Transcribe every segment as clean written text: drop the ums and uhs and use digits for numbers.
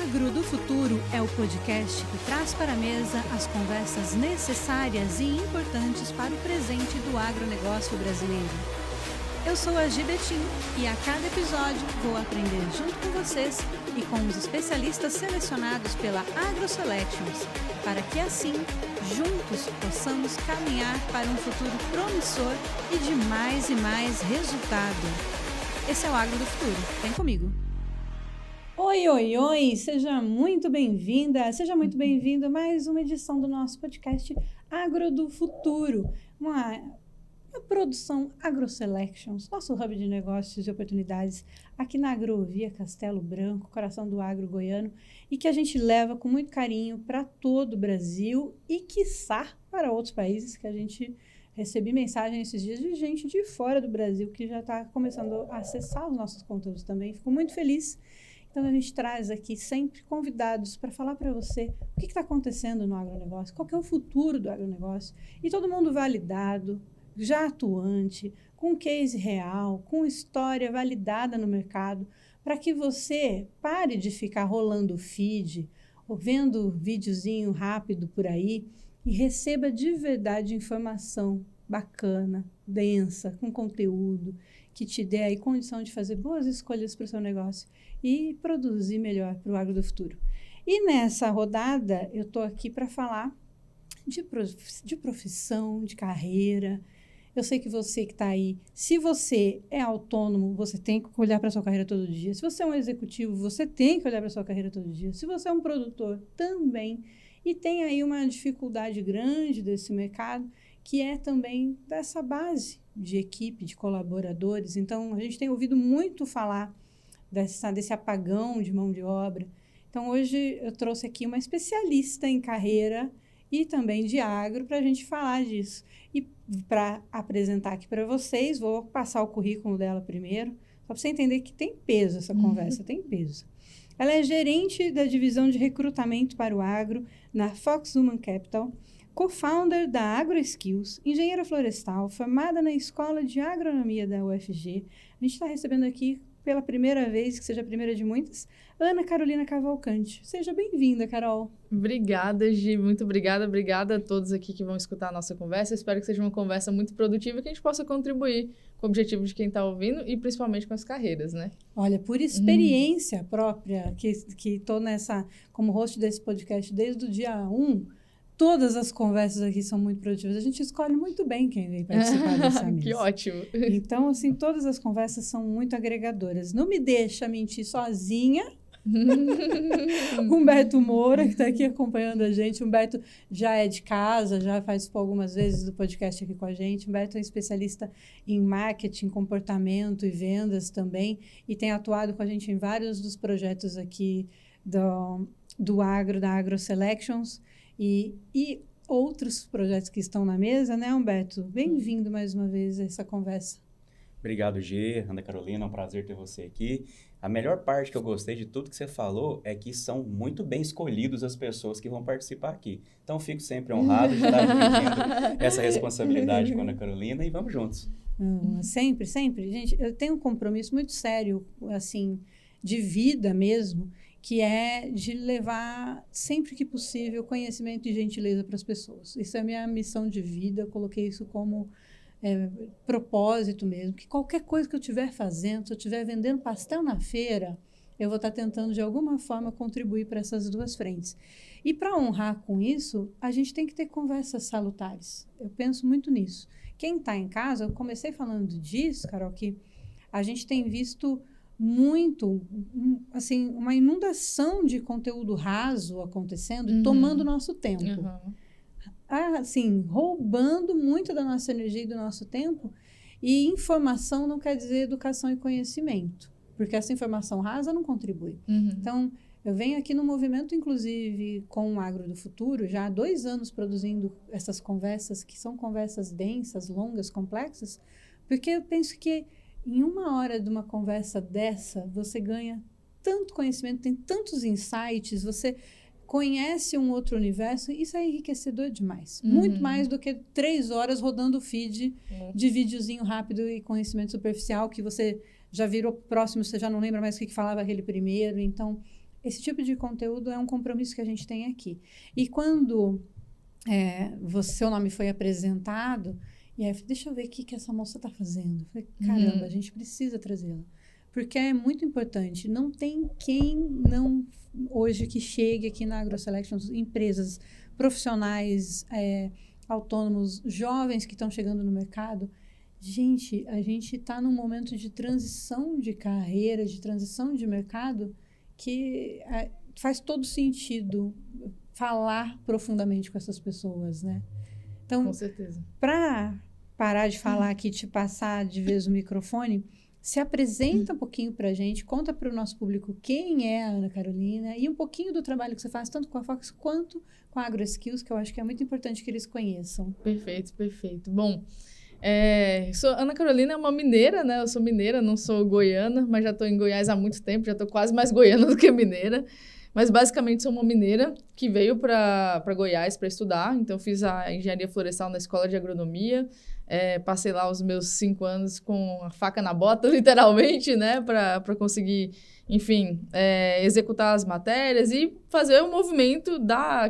Agro do Futuro é o podcast que traz para a mesa as conversas necessárias e importantes para o presente do agronegócio brasileiro. Eu sou a Gi Betim e a cada episódio vou aprender junto com vocês e com os especialistas selecionados pela AgroSelections, para que assim, juntos, possamos caminhar para um futuro promissor e de mais e mais resultado. Esse é o Agro do Futuro. Vem comigo! Oi, oi, oi! Seja muito bem-vinda, seja muito bem-vindo a mais uma edição do nosso podcast Agro do Futuro. Uma produção AgroSelections, nosso hub de negócios e oportunidades aqui na Agrovia Castelo Branco, coração do agro goiano, e que a gente leva com muito carinho para todo o Brasil e, quiçá, para outros países, que a gente recebi mensagem esses dias de gente de fora do Brasil que já está começando a acessar os nossos conteúdos também. Fico muito feliz. Então, a gente traz aqui sempre convidados para falar para você o que está acontecendo no agronegócio, qual que é o futuro do agronegócio, e todo mundo validado, já atuante, com case real, com história validada no mercado, para que você pare de ficar rolando o feed ou vendo videozinho rápido por aí e receba de verdade informação bacana, densa, com conteúdo, que te dê aí condição de fazer boas escolhas para o seu negócio e produzir melhor para o agro do futuro. E nessa rodada, eu estou aqui para falar de profissão, de carreira. Eu sei que você que está aí, se você é autônomo, você tem que olhar para a sua carreira todo dia. Se você é um executivo, você tem que olhar para a sua carreira todo dia. Se você é um produtor, também. E tem aí uma dificuldade grande desse mercado, que é também dessa base de equipe, de colaboradores. Então, a gente tem ouvido muito falar desse apagão de mão de obra. Então, hoje eu trouxe aqui uma especialista em carreira e também de agro para a gente falar disso. E para apresentar aqui para vocês, vou passar o currículo dela primeiro, só para você entender que tem peso essa conversa, tem peso. Ela é gerente da divisão de recrutamento para o agro na Fox Human Capital, co-founder da AgroSkills, engenheira florestal, formada na Escola de Agronomia da UFG. A gente está recebendo aqui pela primeira vez, que seja a primeira de muitas, Ana Carolina Cavalcante. Seja bem-vinda, Carol. Obrigada, Gi. Muito obrigada. Obrigada a todos aqui que vão escutar a nossa conversa. Espero que seja uma conversa muito produtiva e que a gente possa contribuir com o objetivo de quem está ouvindo e principalmente com as carreiras, né? Olha, por experiência própria, que estou como host desse podcast desde o dia 1, todas as conversas aqui são muito produtivas. A gente escolhe muito bem quem vem participar dessa mesa. Que ótimo! Então, assim, todas as conversas são muito agregadoras. Não me deixa mentir sozinha. Humberto Moura, que está aqui acompanhando a gente. Humberto já é de casa, já participou algumas vezes do podcast aqui com a gente. Humberto é especialista em marketing, comportamento e vendas também, e tem atuado com a gente em vários dos projetos aqui do agro, da AgroSelections, e outros projetos que estão na mesa, né, Humberto? Bem-vindo mais uma vez a essa conversa. Obrigado, G. Ana Carolina, é um prazer ter você aqui. A melhor parte que eu gostei de tudo que você falou é que são muito bem escolhidos as pessoas que vão participar aqui. Então, fico sempre honrado de estar dividindo essa responsabilidade com a Ana Carolina e vamos juntos. Sempre, sempre. Gente, eu tenho um compromisso muito sério, assim, de vida mesmo, que é de levar, sempre que possível, conhecimento e gentileza para as pessoas. Isso é a minha missão de vida, eu coloquei isso como propósito mesmo, que qualquer coisa que eu estiver fazendo, se eu estiver vendendo pastel na feira, eu vou estar tentando, de alguma forma, contribuir para essas duas frentes. E para honrar com isso, a gente tem que ter conversas salutares. Eu penso muito nisso. Quem está em casa, eu comecei falando disso, Carol, que a gente tem visto muito, assim, uma inundação de conteúdo raso acontecendo e tomando nosso tempo. Assim, roubando muito da nossa energia e do nosso tempo. E informação não quer dizer educação e conhecimento, porque essa informação rasa não contribui. Então, eu venho aqui no movimento, inclusive, com o Agro do Futuro, já há 2 anos produzindo essas conversas, que são conversas densas, longas, complexas, porque eu penso que em 1 hora de uma conversa dessa, você ganha tanto conhecimento, tem tantos insights, você conhece um outro universo, isso é enriquecedor demais. Muito mais do que 3 horas rodando o feed de videozinho rápido e conhecimento superficial, que você já virou próximo, você já não lembra mais o que falava aquele primeiro. Então, esse tipo de conteúdo é um compromisso que a gente tem aqui. E quando seu nome foi apresentado, e aí eu falei, deixa eu ver o que essa moça está fazendo. Eu falei, caramba, a gente precisa trazê-la. Porque é muito importante. Não tem quem não, hoje, que chegue aqui na AgroSelection, empresas profissionais, autônomos, jovens que estão chegando no mercado. Gente, a gente está num momento de transição de carreira, de transição de mercado, que faz todo sentido falar profundamente com essas pessoas, né? Então, com certeza. Para parar de falar aqui, te passar de vez o microfone, se apresenta um pouquinho para a gente, conta para o nosso público quem é a Ana Carolina e um pouquinho do trabalho que você faz, tanto com a Fox quanto com a AgroSkills, que eu acho que é muito importante que eles conheçam. Perfeito, perfeito. Bom, Ana Carolina é uma mineira, né? Eu sou mineira, não sou goiana, mas já estou em Goiás há muito tempo, já estou quase mais goiana do que mineira. Mas, basicamente, sou uma mineira que veio para Goiás para estudar. Então, fiz a engenharia florestal na escola de agronomia. Passei lá os meus 5 anos com a faca na bota, literalmente, né? Para conseguir, enfim, executar as matérias e fazer o movimento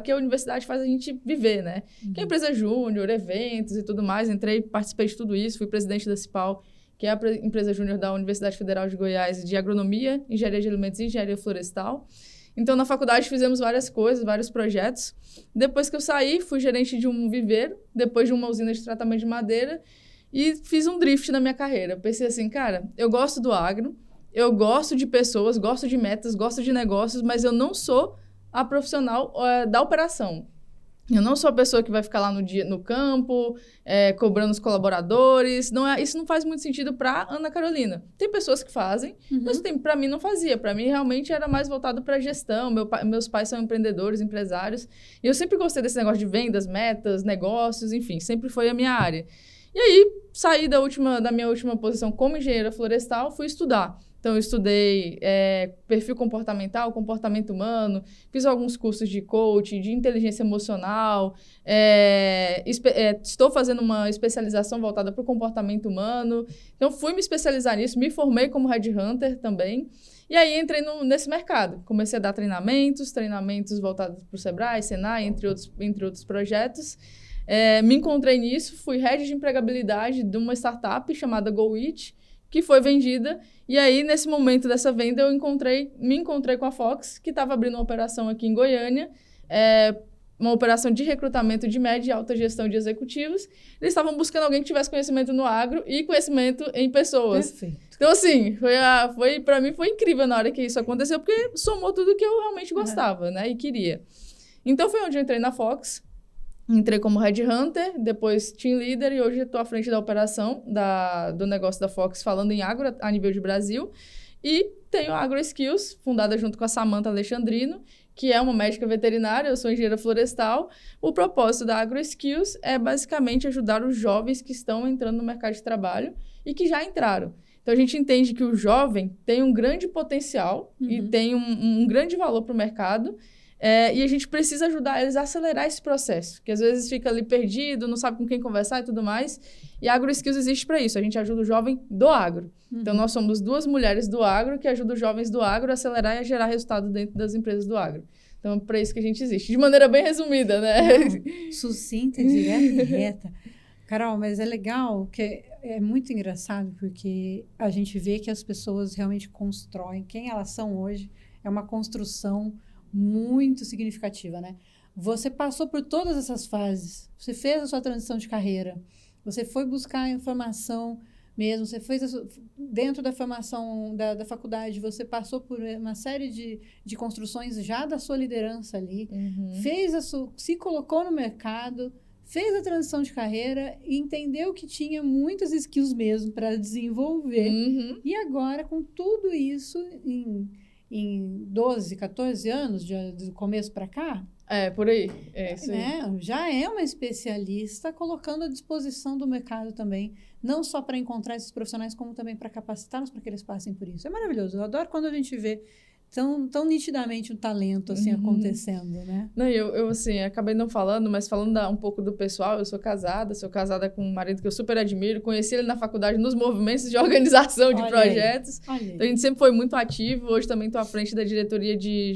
que a universidade faz a gente viver, né? Que é a empresa júnior, eventos e tudo mais. Participei de tudo isso, fui presidente da CIPAL, que é a empresa júnior da Universidade Federal de Goiás de agronomia, engenharia de alimentos e engenharia florestal. Então, na faculdade, fizemos várias coisas, vários projetos. Depois que eu saí, fui gerente de um viveiro, depois de uma usina de tratamento de madeira, e fiz um drift na minha carreira. Pensei assim, cara, eu gosto do agro, eu gosto de pessoas, gosto de metas, gosto de negócios, mas eu não sou a profissional da operação. Eu não sou a pessoa que vai ficar lá no campo, cobrando os colaboradores. Isso não faz muito sentido para Ana Carolina. Tem pessoas que fazem, mas para mim não fazia. Para mim, realmente, era mais voltado para a gestão. Meus pais são empreendedores, empresários. E eu sempre gostei desse negócio de vendas, metas, negócios, enfim. Sempre foi a minha área. E aí, saí da minha última posição como engenheira florestal, fui estudar. Então, eu estudei perfil comportamental, comportamento humano, fiz alguns cursos de coaching, de inteligência emocional, estou fazendo uma especialização voltada para o comportamento humano. Então, fui me especializar nisso, me formei como headhunter também. E aí, entrei nesse mercado. Comecei a dar treinamentos voltados para o Sebrae, Senai, entre outros projetos. Me encontrei nisso, fui head de empregabilidade de uma startup chamada GoIt, que foi vendida. E aí, nesse momento dessa venda, eu me encontrei com a Fox, que estava abrindo uma operação aqui em Goiânia, uma operação de recrutamento de média e alta gestão de executivos. Eles estavam buscando alguém que tivesse conhecimento no agro e conhecimento em pessoas. Perfeito. Então, assim, para mim foi incrível na hora que isso aconteceu, porque somou tudo que eu realmente gostava, né, e queria. Então, foi onde eu entrei na Fox. Entrei como headhunter, depois team leader e hoje estou à frente da operação do negócio da Fox, falando em agro a nível de Brasil. E tenho a AgroSkills, fundada junto com a Samantha Alexandrino, que é uma médica veterinária, eu sou engenheira florestal. O propósito da AgroSkills é basicamente ajudar os jovens que estão entrando no mercado de trabalho e que já entraram. Então, a gente entende que o jovem tem um grande potencial e tem um grande valor para o mercado. E a gente precisa ajudar eles a acelerar esse processo, que às vezes fica ali perdido, não sabe com quem conversar e tudo mais. E a AgroSkills existe para isso, a gente ajuda o jovem do agro. Então, nós somos 2 mulheres do agro que ajudam os jovens do agro a acelerar e a gerar resultado dentro das empresas do agro. Então, é para isso que a gente existe, de maneira bem resumida, né? Sucinta, direta e reta. Carol, mas é legal, que é muito engraçado, porque a gente vê que as pessoas realmente constroem. Quem elas são hoje é uma construção muito significativa, né? Você passou por todas essas fases, você fez a sua transição de carreira, você foi buscar a informação mesmo, você fez dentro da formação da faculdade, você passou por uma série de construções já da sua liderança ali, se colocou no mercado, fez a transição de carreira e entendeu que tinha muitas skills mesmo para desenvolver. E agora, com tudo isso em 12, 14 anos, do começo para cá? Por aí. Isso aí. Né? Já é uma especialista colocando à disposição do mercado também, não só para encontrar esses profissionais, como também para capacitá-los para que eles passem por isso. É maravilhoso. Eu adoro quando a gente vê tão nitidamente um talento, assim, acontecendo, né? Não, eu assim, acabei não falando, mas falando um pouco do pessoal, eu sou casada com um marido que eu super admiro, conheci ele na faculdade nos movimentos de organização de projetos. Então, a gente sempre foi muito ativo, hoje também estou à frente da diretoria de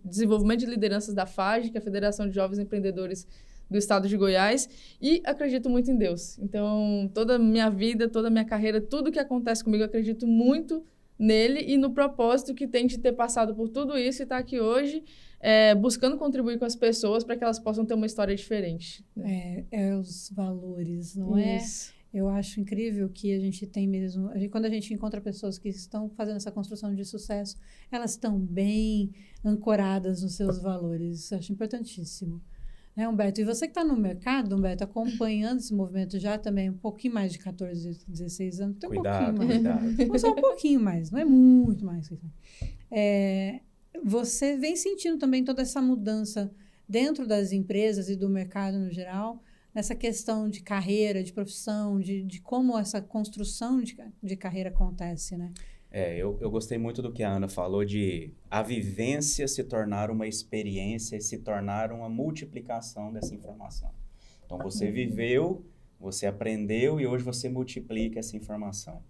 desenvolvimento de lideranças da FAGE, que é a Federação de Jovens Empreendedores do Estado de Goiás, e acredito muito em Deus. Então, toda a minha vida, toda a minha carreira, tudo que acontece comigo, eu acredito muito nele e no propósito que tem de ter passado por tudo isso e estar aqui hoje buscando contribuir com as pessoas para que elas possam ter uma história diferente. Né? Os valores, não isso. Eu acho incrível que a gente tem mesmo... Quando a gente encontra pessoas que estão fazendo essa construção de sucesso, elas estão bem ancoradas nos seus valores. Isso eu acho importantíssimo. Né, Humberto? E você que está no mercado, Humberto, acompanhando esse movimento já também um pouquinho mais de 14, 16 anos, tem cuidado, um pouquinho mais. Só um pouquinho mais, não é muito mais. Você vem sentindo também toda essa mudança dentro das empresas e do mercado no geral, nessa questão de carreira, de profissão, de como essa construção de carreira acontece, né? Eu gostei muito do que a Ana falou de a vivência se tornar uma experiência e se tornar uma multiplicação dessa informação. Então, você viveu, você aprendeu e hoje você multiplica essa informação.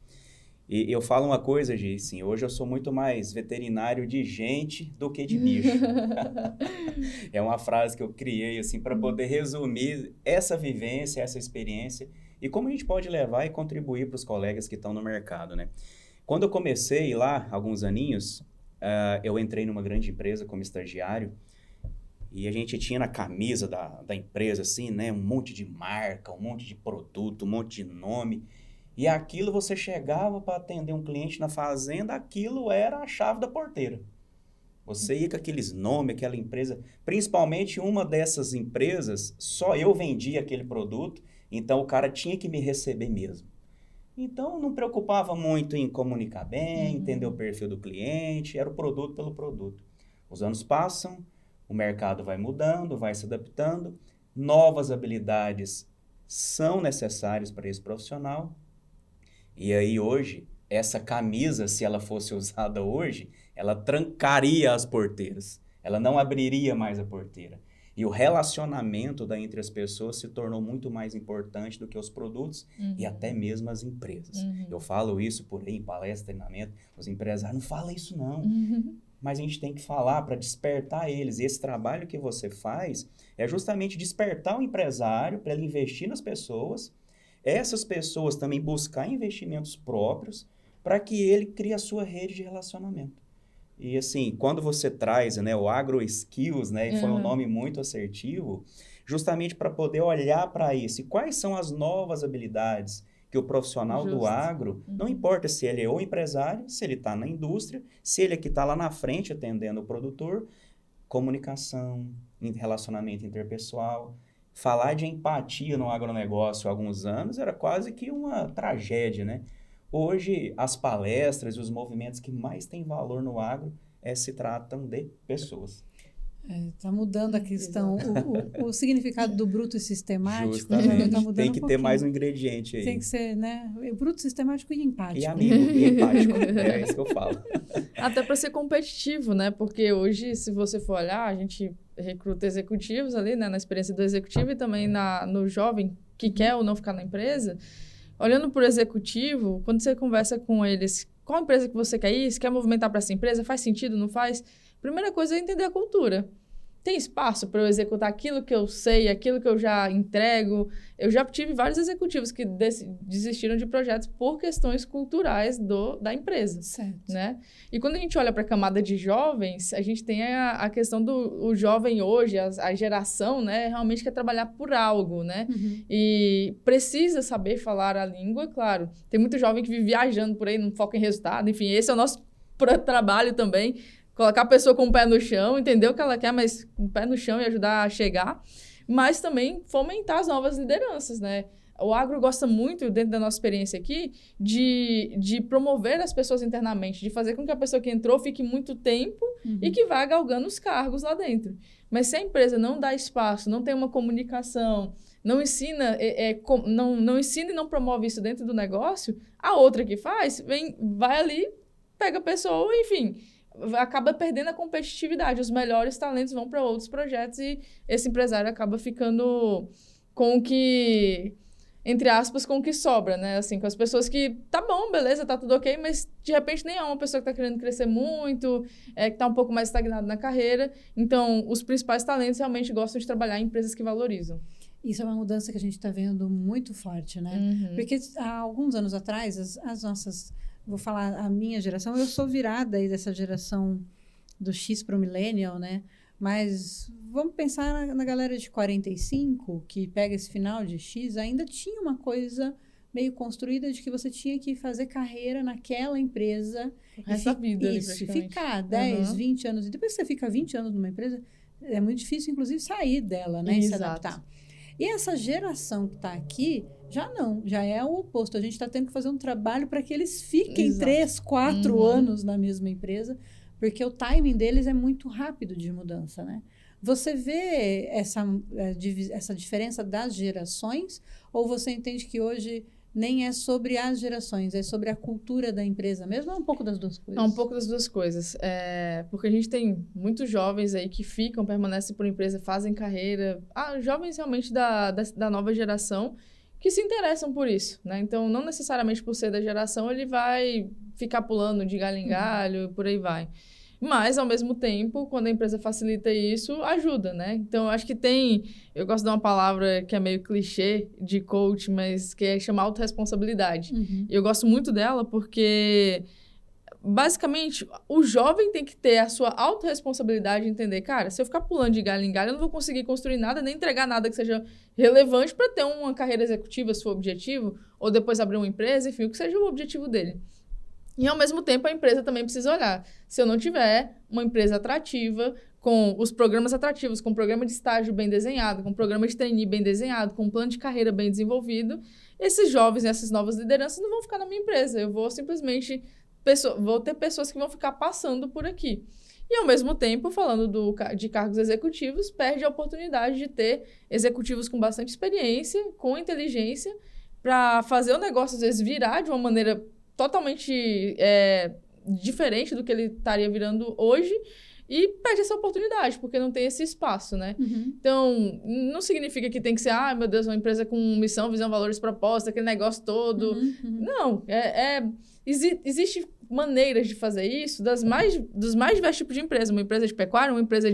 E eu falo uma coisa, Gi, assim, hoje eu sou muito mais veterinário de gente do que de bicho. É uma frase que eu criei assim, para poder resumir essa vivência, essa experiência e como a gente pode levar e contribuir para os colegas que estão no mercado, né? Quando eu comecei lá, alguns aninhos, eu entrei numa grande empresa como estagiário e a gente tinha na camisa da empresa, assim, né, um monte de marca, um monte de produto, um monte de nome. E aquilo você chegava para atender um cliente na fazenda, aquilo era a chave da porteira. Você ia com aqueles nomes, aquela empresa, principalmente uma dessas empresas, só eu vendia aquele produto, então o cara tinha que me receber mesmo. Então, não preocupava muito em comunicar bem, entender o perfil do cliente, era o produto pelo produto. Os anos passam, o mercado vai mudando, vai se adaptando, novas habilidades são necessárias para esse profissional. E aí, hoje, essa camisa, se ela fosse usada hoje, ela trancaria as porteiras, ela não abriria mais a porteira. E o relacionamento entre as pessoas se tornou muito mais importante do que os produtos e até mesmo as empresas. Eu falo isso por aí em palestra, treinamento, os empresários, não fala isso não. Mas a gente tem que falar para despertar eles. E esse trabalho que você faz é justamente despertar o empresário para ele investir nas pessoas, essas pessoas também buscar investimentos próprios para que ele crie a sua rede de relacionamento. E assim, quando você traz, né, o Agro Skills, né, e foi um nome muito assertivo, justamente para poder olhar para isso. E quais são as novas habilidades que o profissional do agro, não importa se ele é o empresário, se ele está na indústria, se ele é que está lá na frente atendendo o produtor, comunicação, relacionamento interpessoal. Falar de empatia no agronegócio há alguns anos era quase que uma tragédia, né? Hoje, as palestras e os movimentos que mais têm valor no agro se tratam de pessoas. Está mudando a questão, o significado do bruto e sistemático. Justamente, tá mudando tem que ter mais um ingrediente aí. Tem que ser, né? Bruto, sistemático e empático. E amigo, e empático, é isso que eu falo. Até para ser competitivo, né? Porque hoje, se você for olhar, a gente recruta executivos ali, né? Na experiência do executivo e também no jovem que quer ou não ficar na empresa. Olhando para o executivo, quando você conversa com eles, qual empresa que você quer ir? Você quer movimentar para essa empresa? Faz sentido, não faz? Primeira coisa é entender a cultura. Tem espaço para eu executar aquilo que eu sei, aquilo que eu já entrego? Eu já tive vários executivos que desistiram de projetos por questões culturais da empresa. Certo. Né? E quando a gente olha para a camada de jovens, a gente tem a questão do jovem hoje, a geração, né, realmente quer trabalhar por algo, né? E precisa saber falar a língua, claro. Tem muito jovem que vive viajando por aí, não foca em resultado. Enfim, esse é o nosso trabalho também. Colocar a pessoa com o pé no chão, entender o que ela quer, mas com o pé no chão e ajudar a chegar. Mas também fomentar as novas lideranças, né? O agro gosta muito, dentro da nossa experiência aqui, de promover as pessoas internamente, de fazer com que a pessoa que entrou fique muito tempo e que vá galgando os cargos lá dentro. Mas se a empresa não dá espaço, não tem uma comunicação, não ensina, não ensina e não promove isso dentro do negócio, a outra que faz, vai ali, pega a pessoa, enfim... acaba perdendo a competitividade. Os melhores talentos vão para outros projetos e esse empresário acaba ficando com o que, entre aspas, com o que sobra, né? Assim, com as pessoas que, tá bom, beleza, tá tudo ok, mas de repente nem é uma pessoa que tá querendo crescer muito, que tá um pouco mais estagnado na carreira. Então, os principais talentos realmente gostam de trabalhar em empresas que valorizam. Isso é uma mudança que a gente está vendo muito forte, né? Porque há alguns anos atrás, as nossas... Vou falar a minha geração, eu sou virada aí dessa geração do X para o Millennial, né? Mas vamos pensar na galera de 45, que pega esse final de X, ainda tinha uma coisa meio construída de que você tinha que fazer carreira naquela empresa. O resto da vida. Isso, e ficar 10, 20 anos. E depois que você fica 20 anos numa empresa, é muito difícil, inclusive, sair dela, né? E se adaptar. E essa geração que está aqui, já não, já é o oposto. A gente está tendo que fazer um trabalho para que eles fiquem 3, 4 anos na mesma empresa, porque o timing deles é muito rápido de mudança, né? Você vê essa diferença das gerações, ou você entende que hoje nem é sobre as gerações, é sobre a cultura da empresa mesmo, ou é um pouco das duas coisas? É um pouco das duas coisas. Porque a gente tem muitos jovens aí que ficam, permanecem por empresa, fazem carreira. Jovens realmente da nova geração que se interessam por isso, né? Então, não necessariamente por ser da geração, ele vai ficar pulando de galho em galho, por aí vai. Mas, ao mesmo tempo, quando a empresa facilita isso, ajuda, né? Então, eu acho que eu gosto de uma palavra que é meio clichê de coach, mas que é chamar autorresponsabilidade. E eu gosto muito dela porque, basicamente, o jovem tem que ter a sua autorresponsabilidade de entender, cara, se eu ficar pulando de galho em galho, eu não vou conseguir construir nada, nem entregar nada que seja relevante para ter uma carreira executiva, se for objetivo, ou depois abrir uma empresa, enfim, o que seja o objetivo dele. E, ao mesmo tempo, a empresa também precisa olhar. Se eu não tiver uma empresa atrativa, com os programas atrativos, com um programa de estágio bem desenhado, com um programa de trainee bem desenhado, com um plano de carreira bem desenvolvido, esses jovens e essas novas lideranças não vão ficar na minha empresa. Eu vou simplesmente... vou ter pessoas que vão ficar passando por aqui. E, ao mesmo tempo, falando de cargos executivos, perde a oportunidade de ter executivos com bastante experiência, com inteligência, para fazer o negócio, às vezes, virar de uma maneira totalmente diferente do que ele estaria virando hoje, e perde essa oportunidade, porque não tem esse espaço, né? Então, não significa que tem que ser, meu Deus, uma empresa com missão, visão, valores, proposta, aquele negócio todo. Não, existe maneiras de fazer isso dos mais diversos tipos de empresa. Uma empresa de pecuária, uma empresa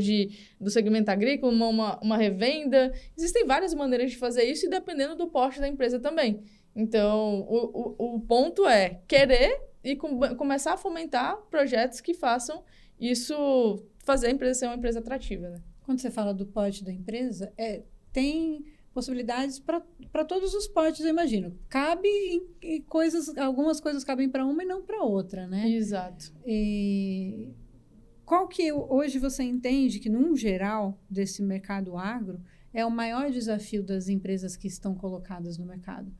do segmento agrícola, uma revenda. Existem várias maneiras de fazer isso, e dependendo do porte da empresa também. Então, o ponto é querer e começar a fomentar projetos que façam isso, fazer a empresa ser uma empresa atrativa, né? Quando você fala do porte da empresa, tem possibilidades para todos os portes, eu imagino. Cabe em algumas coisas cabem para uma e não para outra, né? Exato. E qual que hoje você entende que, num geral, desse mercado agro, é o maior desafio das empresas que estão colocadas no mercado?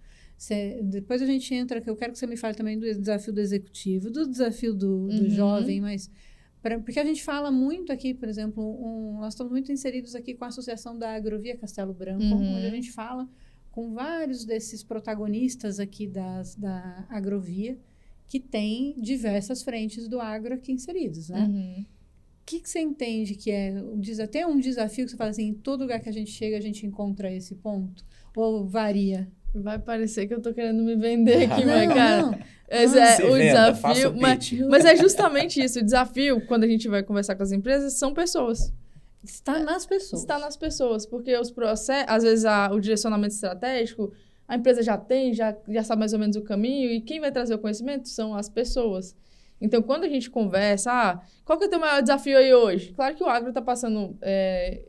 Depois a gente entra, que eu quero que você me fale também do desafio do executivo, do desafio do jovem, mas... Porque a gente fala muito aqui, por exemplo, nós estamos muito inseridos aqui com a Associação da Agrovia Castelo Branco, onde a gente fala com vários desses protagonistas aqui da agrovia, que tem diversas frentes do agro aqui inseridos, né? O que você entende que tem um desafio que você fala assim, em todo lugar que a gente chega, a gente encontra esse ponto? Ou varia? Vai parecer que eu tô querendo me vender aqui, mas, cara... Não. O desafio... Mas é justamente isso. O desafio, quando a gente vai conversar com as empresas, são pessoas. Está nas pessoas. Está nas pessoas. Porque os processos... Às vezes, o direcionamento estratégico, a empresa já tem, já sabe mais ou menos o caminho. E quem vai trazer o conhecimento são as pessoas. Então, quando a gente conversa, qual que é o teu maior desafio aí hoje? Claro que o agro está passando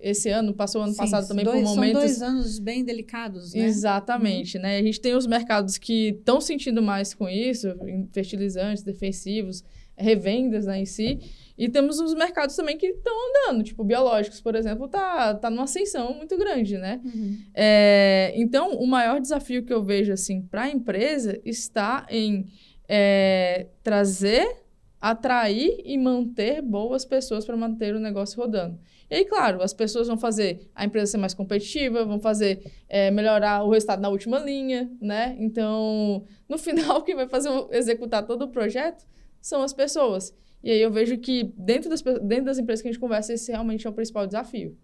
esse ano, passou o ano passado também por momentos... São 2 anos bem delicados, né? Exatamente, né? A gente tem os mercados que estão sentindo mais com isso, fertilizantes, defensivos, revendas, né, em si. E temos os mercados também que estão andando, tipo biológicos, por exemplo, tá numa ascensão muito grande, né? Então, o maior desafio que eu vejo, assim, para a empresa está em... atrair e manter boas pessoas para manter o negócio rodando. E aí, claro, as pessoas vão fazer a empresa ser mais competitiva, vão fazer melhorar o resultado na última linha, né? Então, no final, quem vai executar todo o projeto são as pessoas. E aí eu vejo que dentro das empresas que a gente conversa, esse realmente é o principal desafio.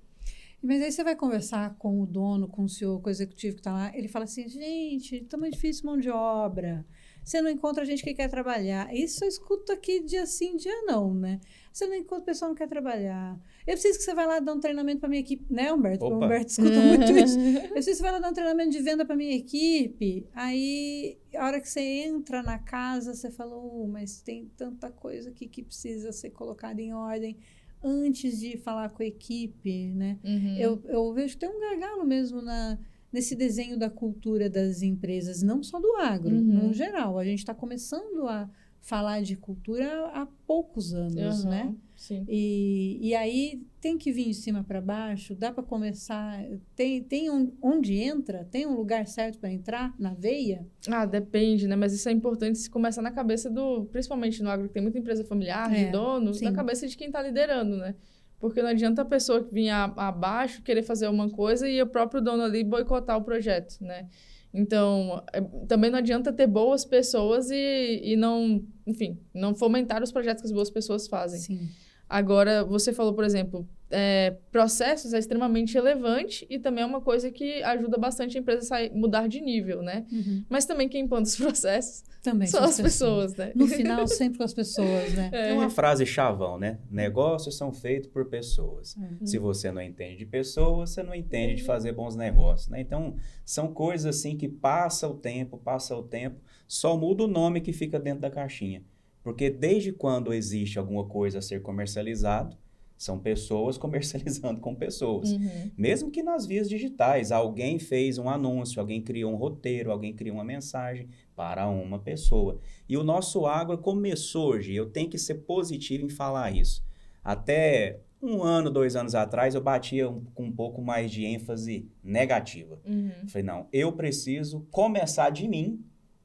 Mas aí você vai conversar com o dono, com o CEO, com o executivo que está lá, ele fala assim, gente, tá muito difícil mão de obra, você não encontra gente que quer trabalhar. Isso eu escuto aqui dia sim, dia não, né? Você não encontra pessoa que não quer trabalhar. Eu preciso que você vá lá dar um treinamento para minha equipe, né, Humberto? Opa. O Humberto escuta muito isso. Eu preciso que você vá lá dar um treinamento de venda para minha equipe. Aí, a hora que você entra na casa, você fala, mas tem tanta coisa aqui que precisa ser colocada em ordem antes de falar com a equipe, né? Eu vejo que tem um gargalo mesmo nesse desenho da cultura das empresas, não só do agro, no geral. A gente está começando a falar de cultura há poucos anos, né? Sim. E aí tem que vir de cima para baixo, dá para começar, tem onde entra, tem um lugar certo para entrar na veia? Depende, né? Mas isso é importante se começar na cabeça principalmente no agro, que tem muita empresa familiar, de dono, na cabeça de quem está liderando, né? Porque não adianta a pessoa que vinha abaixo querer fazer uma coisa e o próprio dono ali boicotar o projeto, né? Então, também não adianta ter boas pessoas e não, enfim, não fomentar os projetos que as boas pessoas fazem. Sim. Agora, você falou, por exemplo, processos é extremamente relevante e também é uma coisa que ajuda bastante a empresa a mudar de nível, né? Mas também quem implanta os processos também são as pessoas, né? No final, sempre com as pessoas, né? Tem uma frase chavão, né? Negócios são feitos por pessoas. Se você não entende de pessoas, você não entende de fazer bons negócios, né? Então, são coisas assim que passa o tempo, só muda o nome que fica dentro da caixinha. Porque desde quando existe alguma coisa a ser comercializado, são pessoas comercializando com pessoas. Mesmo que nas vias digitais, alguém fez um anúncio, alguém criou um roteiro, alguém criou uma mensagem para uma pessoa. E o nosso agro começou hoje, eu tenho que ser positivo em falar isso. Até 1 ano, 2 anos atrás, eu batia com um pouco mais de ênfase negativa. Falei, não, eu preciso começar de mim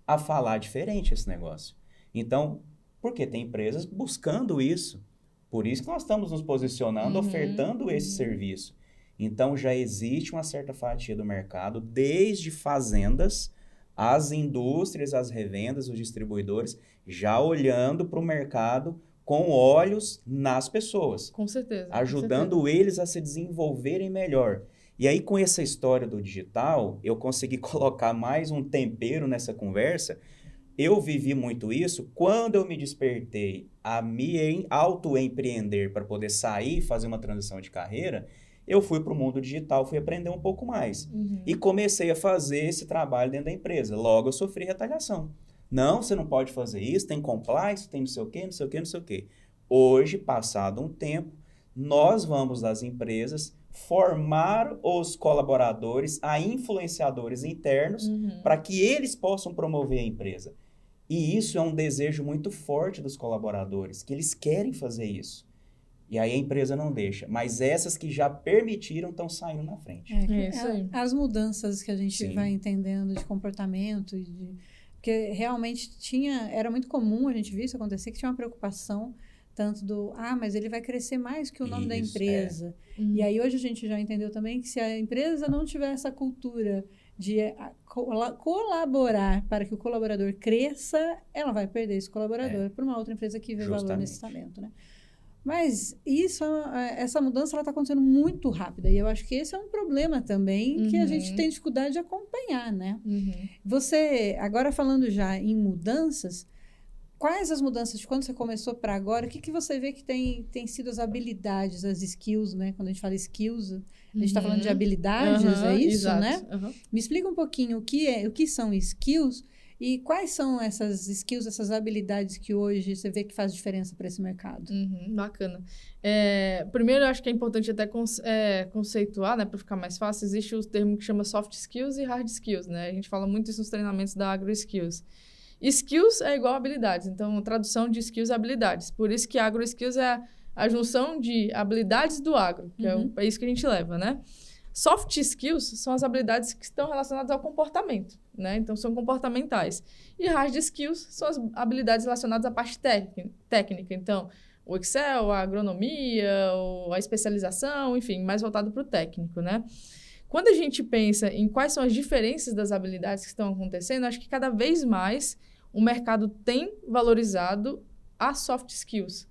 a falar diferente esse negócio. Então, porque tem empresas buscando isso. Por isso que nós estamos nos posicionando, ofertando esse serviço. Então, já existe uma certa fatia do mercado, desde fazendas, as indústrias, as revendas, os distribuidores, já olhando para o mercado com olhos nas pessoas. Com certeza. Ajudando eles a se desenvolverem melhor. E aí, com essa história do digital, eu consegui colocar mais um tempero nessa conversa. Eu vivi muito isso quando eu me despertei a me autoempreender para poder sair e fazer uma transição de carreira. Eu fui para o mundo digital, fui aprender um pouco mais. E comecei a fazer esse trabalho dentro da empresa. Logo, eu sofri retaliação. Não, você não pode fazer isso, tem compliance, tem não sei o quê, não sei o quê, não sei o quê. Hoje, passado um tempo, nós vamos das empresas formar os colaboradores a influenciadores internos para que eles possam promover a empresa. E isso é um desejo muito forte dos colaboradores, que eles querem fazer isso. E aí a empresa não deixa. Mas essas que já permitiram estão saindo na frente. Isso aí. As mudanças que a gente vai entendendo de comportamento, porque realmente era muito comum a gente ver isso acontecer, que tinha uma preocupação tanto mas ele vai crescer mais que o nome da empresa. E aí hoje a gente já entendeu também que se a empresa não tiver essa cultura de colaborar para que o colaborador cresça, ela vai perder esse colaborador para uma outra empresa que vê valor nesse talento, né? Mas essa mudança ela está acontecendo muito rápida e eu acho que esse é um problema também que a gente tem dificuldade de acompanhar, né? Você, agora falando já em mudanças, quais as mudanças de quando você começou para agora? O que você vê que tem sido as habilidades, as skills, né? Quando a gente fala skills, a gente está falando de habilidades, é isso, exato, né? Me explica um pouquinho o que são skills e quais são essas skills, essas habilidades que hoje você vê que faz diferença para esse mercado. Bacana. Primeiro, eu acho que é importante até conceituar, né? Para ficar mais fácil, existe o termo que chama soft skills e hard skills, né? A gente fala muito isso nos treinamentos da Agro Skills. Skills é igual a habilidades, então tradução de skills é habilidades. Por isso que agro skills é a junção de habilidades do agro, que é isso que a gente leva, né? Soft skills são as habilidades que estão relacionadas ao comportamento, né? Então são comportamentais. E hard skills são as habilidades relacionadas à parte técnica. Então, o Excel, a agronomia, a especialização, enfim, mais voltado para o técnico, né? Quando a gente pensa em quais são as diferenças das habilidades que estão acontecendo, acho que cada vez mais o mercado tem valorizado as soft skills.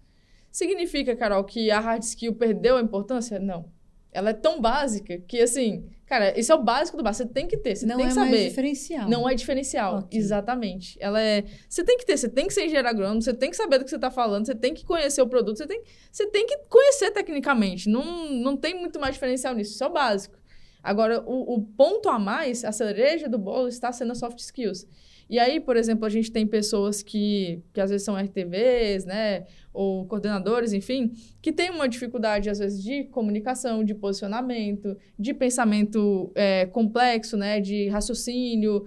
Significa, Carol, que a hard skill perdeu a importância? Não. Ela é tão básica que, assim, cara, isso é o básico do básico. Você tem que ter, você tem que saber. Não é mais diferencial. Não é diferencial, okay. Exatamente. Ela é... Você tem que ter, você tem que ser engenheiro agrônomo, você tem que saber do que você está falando, você tem que conhecer o produto, você tem que conhecer tecnicamente. Não tem muito mais diferencial nisso, isso é o básico. Agora, o ponto a mais, a cereja do bolo, está sendo as soft skills. E aí, por exemplo, a gente tem pessoas que às vezes são RTVs, né, ou coordenadores, enfim, que têm uma dificuldade, às vezes, de comunicação, de posicionamento, de pensamento complexo, né, de raciocínio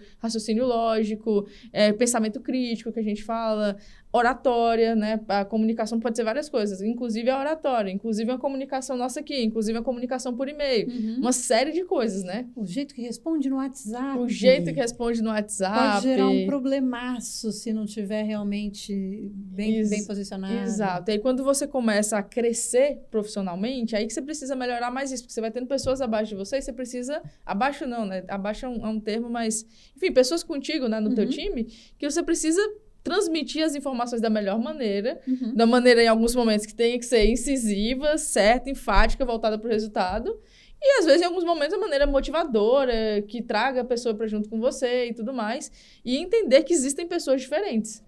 lógico, pensamento crítico, que a gente fala, oratória, né, a comunicação pode ser várias coisas, inclusive a oratória, inclusive a comunicação nossa aqui, inclusive a comunicação por e-mail, uma série de coisas, né? O jeito que responde no WhatsApp. O jeito que responde no WhatsApp. Pode gerar um problemaço se não tiver realmente bem posicionado. Exato. E aí, quando você começa a crescer profissionalmente, aí que você precisa melhorar mais isso, porque você vai tendo pessoas abaixo de você e você precisa... Abaixo não, né? Abaixo é um termo, mas... Enfim, pessoas contigo, né, no teu time, que você precisa transmitir as informações da melhor maneira, da maneira, em alguns momentos, que tenha que ser incisiva, certa, enfática, voltada para o resultado. E, às vezes, em alguns momentos, a maneira motivadora, que traga a pessoa para junto com você e tudo mais. E entender que existem pessoas diferentes.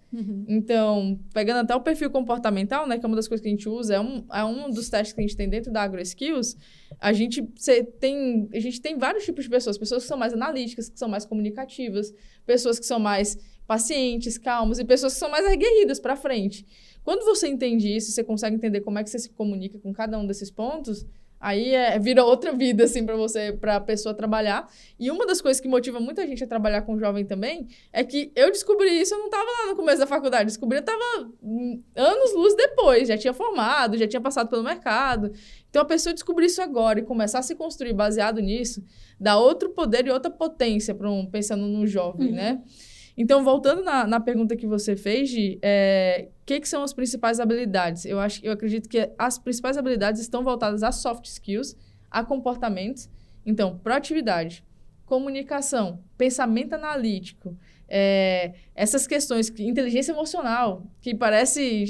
Então, pegando até o perfil comportamental, né, que é uma das coisas que a gente usa, é um dos testes que a gente tem dentro da AgroSkills, a gente tem vários tipos de pessoas. Pessoas que são mais analíticas, que são mais comunicativas, pessoas que são mais pacientes, calmas, e pessoas que são mais aguerridas para frente. Quando você entende isso, você consegue entender como é que você se comunica com cada um desses pontos, aí vira outra vida, assim, para a pessoa trabalhar. E uma das coisas que motiva muita gente a trabalhar com jovem também é que eu descobri isso, eu não estava lá no começo da faculdade, descobri, eu estava anos-luz depois, já tinha formado, já tinha passado pelo mercado. Então, a pessoa descobrir isso agora e começar a se construir baseado nisso, dá outro poder e outra potência pensando no jovem, né? Então, voltando na pergunta que você fez, Gi, que são as principais habilidades? Eu acredito que as principais habilidades estão voltadas a soft skills, a comportamentos. Então, proatividade, comunicação, pensamento analítico, essas questões, inteligência emocional, que parece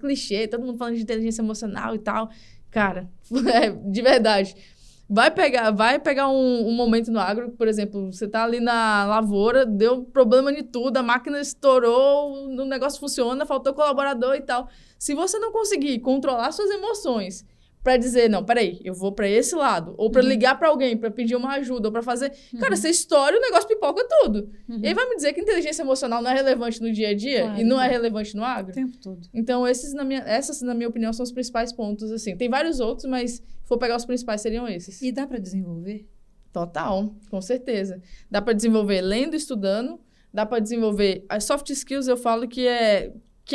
clichê, todo mundo falando de inteligência emocional e tal. Cara, de verdade. Vai pegar um momento no agro, por exemplo, você tá ali na lavoura, deu problema de tudo, a máquina estourou, o negócio funciona, faltou colaborador e tal. Se você não conseguir controlar suas emoções para dizer, não, peraí, eu vou para esse lado, ou para ligar para alguém, para pedir uma ajuda, ou para fazer... Cara, você estoura e o negócio pipoca tudo. E aí vai me dizer que inteligência emocional não é relevante no dia a dia? Claro, e não é relevante no agro? O tempo todo. Então, essas, na minha opinião, são os principais pontos, assim. Tem vários outros, mas se for pegar os principais, seriam esses. E dá para desenvolver? Total, com certeza. Dá para desenvolver lendo e estudando, dá para desenvolver... As soft skills, eu falo que é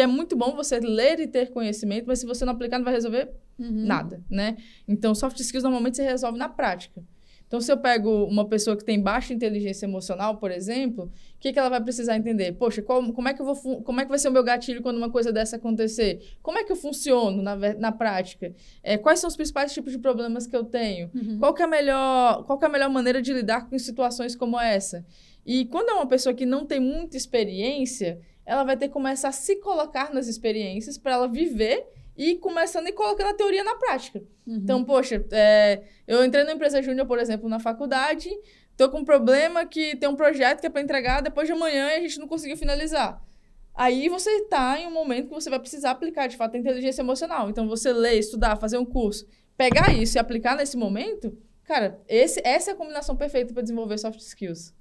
muito bom você ler e ter conhecimento, mas se você não aplicar, não vai resolver nada, né? Então, soft skills, normalmente, você resolve na prática. Então, se eu pego uma pessoa que tem baixa inteligência emocional, por exemplo, o que ela vai precisar entender? Poxa, como é que vai ser o meu gatilho quando uma coisa dessa acontecer? Como é que eu funciono na prática? Quais são os principais tipos de problemas que eu tenho? Qual que é a melhor maneira de lidar com situações como essa? E quando é uma pessoa que não tem muita experiência, ela vai ter que começar a se colocar nas experiências para ela viver e começando e colocando a teoria na prática. Então, poxa, eu entrei na empresa júnior, por exemplo, na faculdade, tô com um problema que tem um projeto que é para entregar depois de amanhã e a gente não conseguiu finalizar. Aí você está em um momento que você vai precisar aplicar, de fato, a inteligência emocional. Então, você ler, estudar, fazer um curso, pegar isso e aplicar nesse momento, cara, essa é a combinação perfeita para desenvolver soft skills.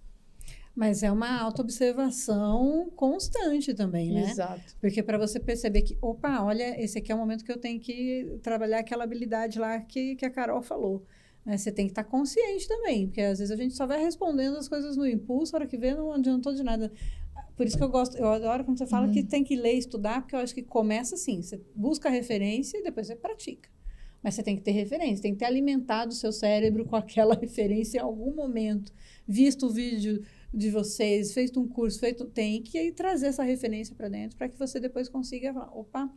Mas é uma autoobservação constante também, né? Exato. Porque para você perceber que, opa, olha, esse aqui é o momento que eu tenho que trabalhar aquela habilidade lá que a Carol falou. Você tem que estar consciente também, porque às vezes a gente só vai respondendo as coisas no impulso, a hora que vê não adiantou de nada. Por isso que eu adoro quando você fala que tem que ler e estudar, porque eu acho que começa assim, você busca a referência e depois você pratica. Mas você tem que ter referência, tem que ter alimentado o seu cérebro com aquela referência em algum momento, visto o vídeo de vocês, feito um curso, tem que trazer essa referência para dentro para que você depois consiga falar, opa,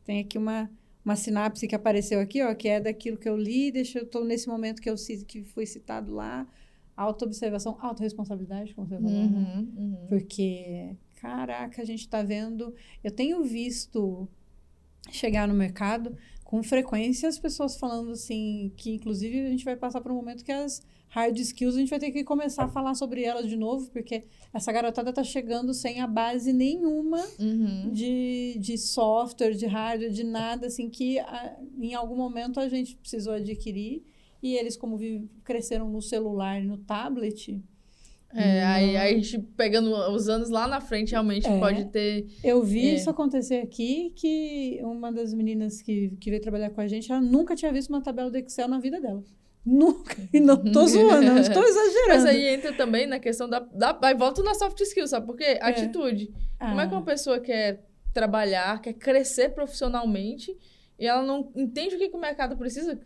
tem aqui uma sinapse que apareceu aqui, ó, que é daquilo que eu li, eu estou nesse momento que foi citado lá, autoobservação, autorresponsabilidade, como você falou, né? Porque, caraca, a gente está vendo, eu tenho visto chegar no mercado, com frequência as pessoas falando assim, que inclusive a gente vai passar por um momento que as hard skills, a gente vai ter que começar a falar sobre elas de novo, porque essa garotada tá chegando sem a base nenhuma de software, de hardware, de nada, assim, que em algum momento a gente precisou adquirir, e eles, como cresceram no celular e no tablet... Aí a gente pegando os anos lá na frente, realmente pode ter... Eu vi isso acontecer aqui, que uma das meninas que veio trabalhar com a gente, ela nunca tinha visto uma tabela do Excel na vida dela. Nunca. E não tô zoando, não estou exagerando. Mas aí entra também na questão aí volta na soft skills, sabe? Porque atitude. Como é que uma pessoa quer trabalhar, quer crescer profissionalmente, e ela não entende o que o mercado precisa?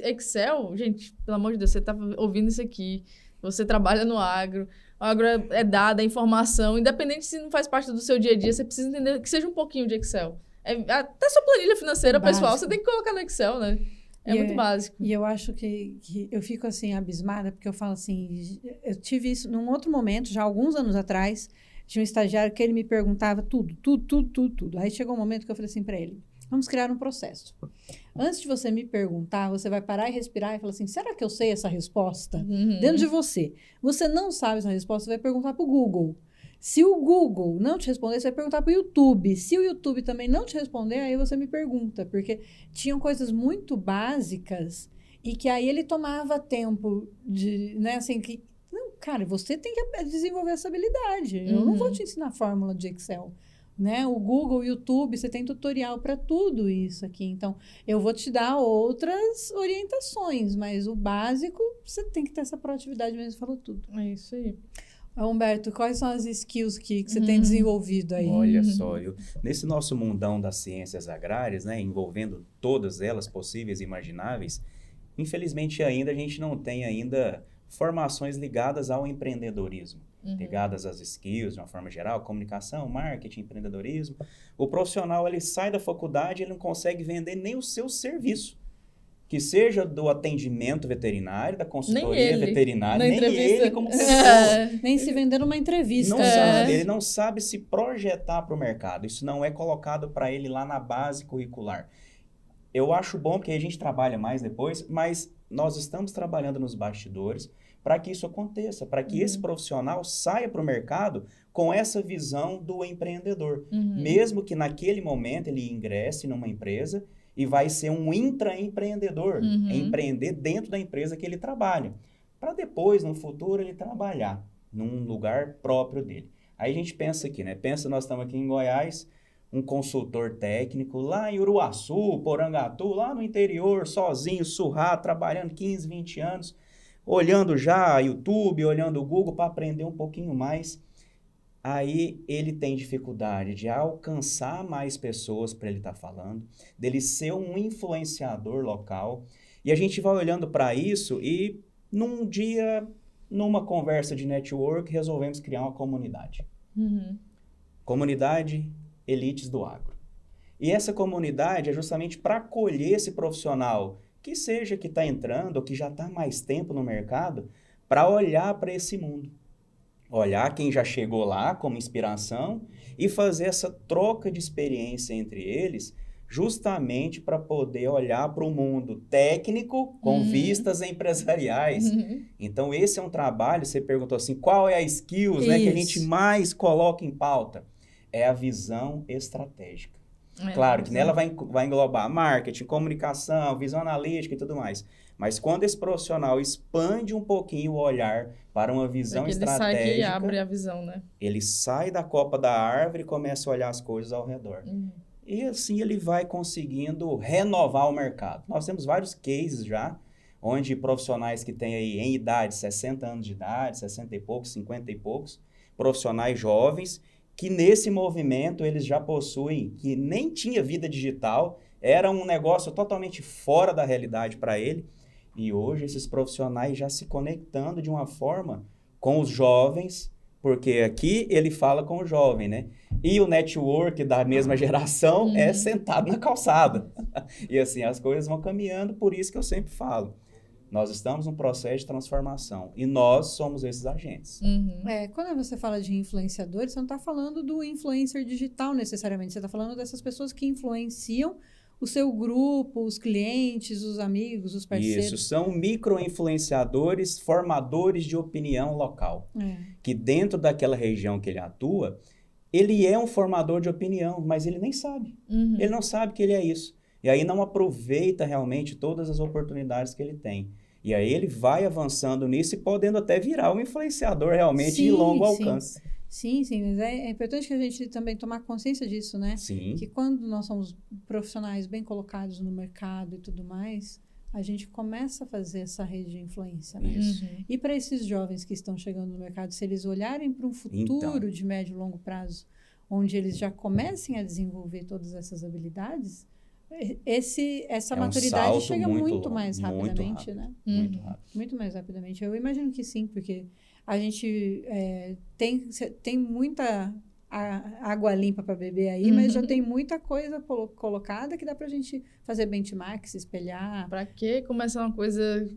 Excel, gente, pelo amor de Deus, você tá ouvindo isso aqui... Você trabalha no agro, o agro é dado, é informação, independente se não faz parte do seu dia a dia, você precisa entender que seja um pouquinho de Excel. Até sua planilha financeira, pessoal, você tem que colocar no Excel, né? É muito básico. E eu acho que eu fico, assim, abismada, porque eu falo assim, eu tive isso num outro momento, já alguns anos atrás, tinha um estagiário que ele me perguntava tudo. Aí chegou um momento que eu falei assim para ele, vamos criar um processo. Antes de você me perguntar, você vai parar e respirar e falar assim, será que eu sei essa resposta? Dentro de você. Você não sabe essa resposta, você vai perguntar para o Google. Se o Google não te responder, você vai perguntar para o YouTube. Se o YouTube também não te responder, aí você me pergunta. Porque tinham coisas muito básicas e que aí ele tomava tempo de, né, assim, que... Não, cara, você tem que desenvolver essa habilidade. Eu não vou te ensinar fórmula de Excel. Né? O Google, o YouTube, você tem tutorial para tudo isso aqui. Então, eu vou te dar outras orientações, mas o básico, você tem que ter essa proatividade mesmo, você falou tudo. É isso aí. Humberto, quais são as skills que você tem desenvolvido aí? Olha só, nesse nosso mundão das ciências agrárias, né, envolvendo todas elas possíveis e imagináveis, infelizmente ainda a gente não tem ainda formações ligadas ao empreendedorismo. Ligadas às skills, de uma forma geral, comunicação, marketing, empreendedorismo. O profissional, ele sai da faculdade, ele não consegue vender nem o seu serviço. Que seja do atendimento veterinário, da consultoria veterinária, nem ele como pessoa. Nem se vender numa entrevista. Não sabe, ele não sabe se projetar para o mercado. Isso não é colocado para ele lá na base curricular. Eu acho bom, porque a gente trabalha mais depois, mas nós estamos trabalhando nos bastidores para que isso aconteça, para que esse profissional saia para o mercado com essa visão do empreendedor. Mesmo que naquele momento ele ingresse numa empresa e vai ser um intraempreendedor, empreender dentro da empresa que ele trabalha, para depois, no futuro, ele trabalhar num lugar próprio dele. Aí a gente pensa aqui, né? Nós estamos aqui em Goiás, um consultor técnico lá em Uruaçu, Porangatu, lá no interior, sozinho, surrado, trabalhando 15, 20 anos, olhando já YouTube, olhando o Google para aprender um pouquinho mais. Aí ele tem dificuldade de alcançar mais pessoas para ele estar falando, dele ser um influenciador local. E a gente vai olhando para isso e num dia, numa conversa de network, resolvemos criar uma comunidade. Comunidade Elites do Agro. E essa comunidade é justamente para acolher esse profissional, que seja que está entrando ou que já está mais tempo no mercado, para olhar para esse mundo. Olhar quem já chegou lá como inspiração e fazer essa troca de experiência entre eles, justamente para poder olhar para o mundo técnico com vistas empresariais. Então, esse é um trabalho, você perguntou assim, qual é a skills, né, que a gente mais coloca em pauta? É a visão estratégica. Claro que nela vai englobar marketing, comunicação, visão analítica e tudo mais. Mas quando esse profissional expande um pouquinho o olhar para uma visão estratégica... Ele sai e abre a visão, né? Ele sai da copa da árvore e começa a olhar as coisas ao redor. E assim ele vai conseguindo renovar o mercado. Nós temos vários cases já, onde profissionais que têm aí em idade, 60 anos de idade, 60 e poucos, 50 e poucos, profissionais jovens, que nesse movimento eles já possuem, que nem tinha vida digital, era um negócio totalmente fora da realidade para ele, e hoje esses profissionais já se conectando de uma forma com os jovens, porque aqui ele fala com o jovem, né? E o network da mesma geração é sentado na calçada. E assim, as coisas vão caminhando, por isso que eu sempre falo. Nós estamos num processo de transformação e nós somos esses agentes. Quando você fala de influenciadores, você não está falando do influencer digital necessariamente, você está falando dessas pessoas que influenciam o seu grupo, os clientes, os amigos, os parceiros. Isso, são micro-influenciadores, formadores de opinião local. Que dentro daquela região que ele atua, ele é um formador de opinião, mas ele nem sabe. Ele não sabe que ele é isso. E aí não aproveita realmente todas as oportunidades que ele tem. E aí ele vai avançando nisso e podendo até virar um influenciador realmente de longo alcance. Sim, mas é importante que a gente também tomar consciência disso, né? Sim. Que quando nós somos profissionais bem colocados no mercado e tudo mais, a gente começa a fazer essa rede de influência, né? E para esses jovens que estão chegando no mercado, se eles olharem para um futuro de médio e longo prazo, onde eles já comecem a desenvolver todas essas habilidades, essa maturidade chega muito mais rapidamente, né? Muito rápido. Muito mais rapidamente. Eu imagino que sim, porque a gente tem muita água limpa para beber aí, mas já tem muita coisa colocada que dá para a gente fazer benchmark, se espelhar. Para que começar uma coisa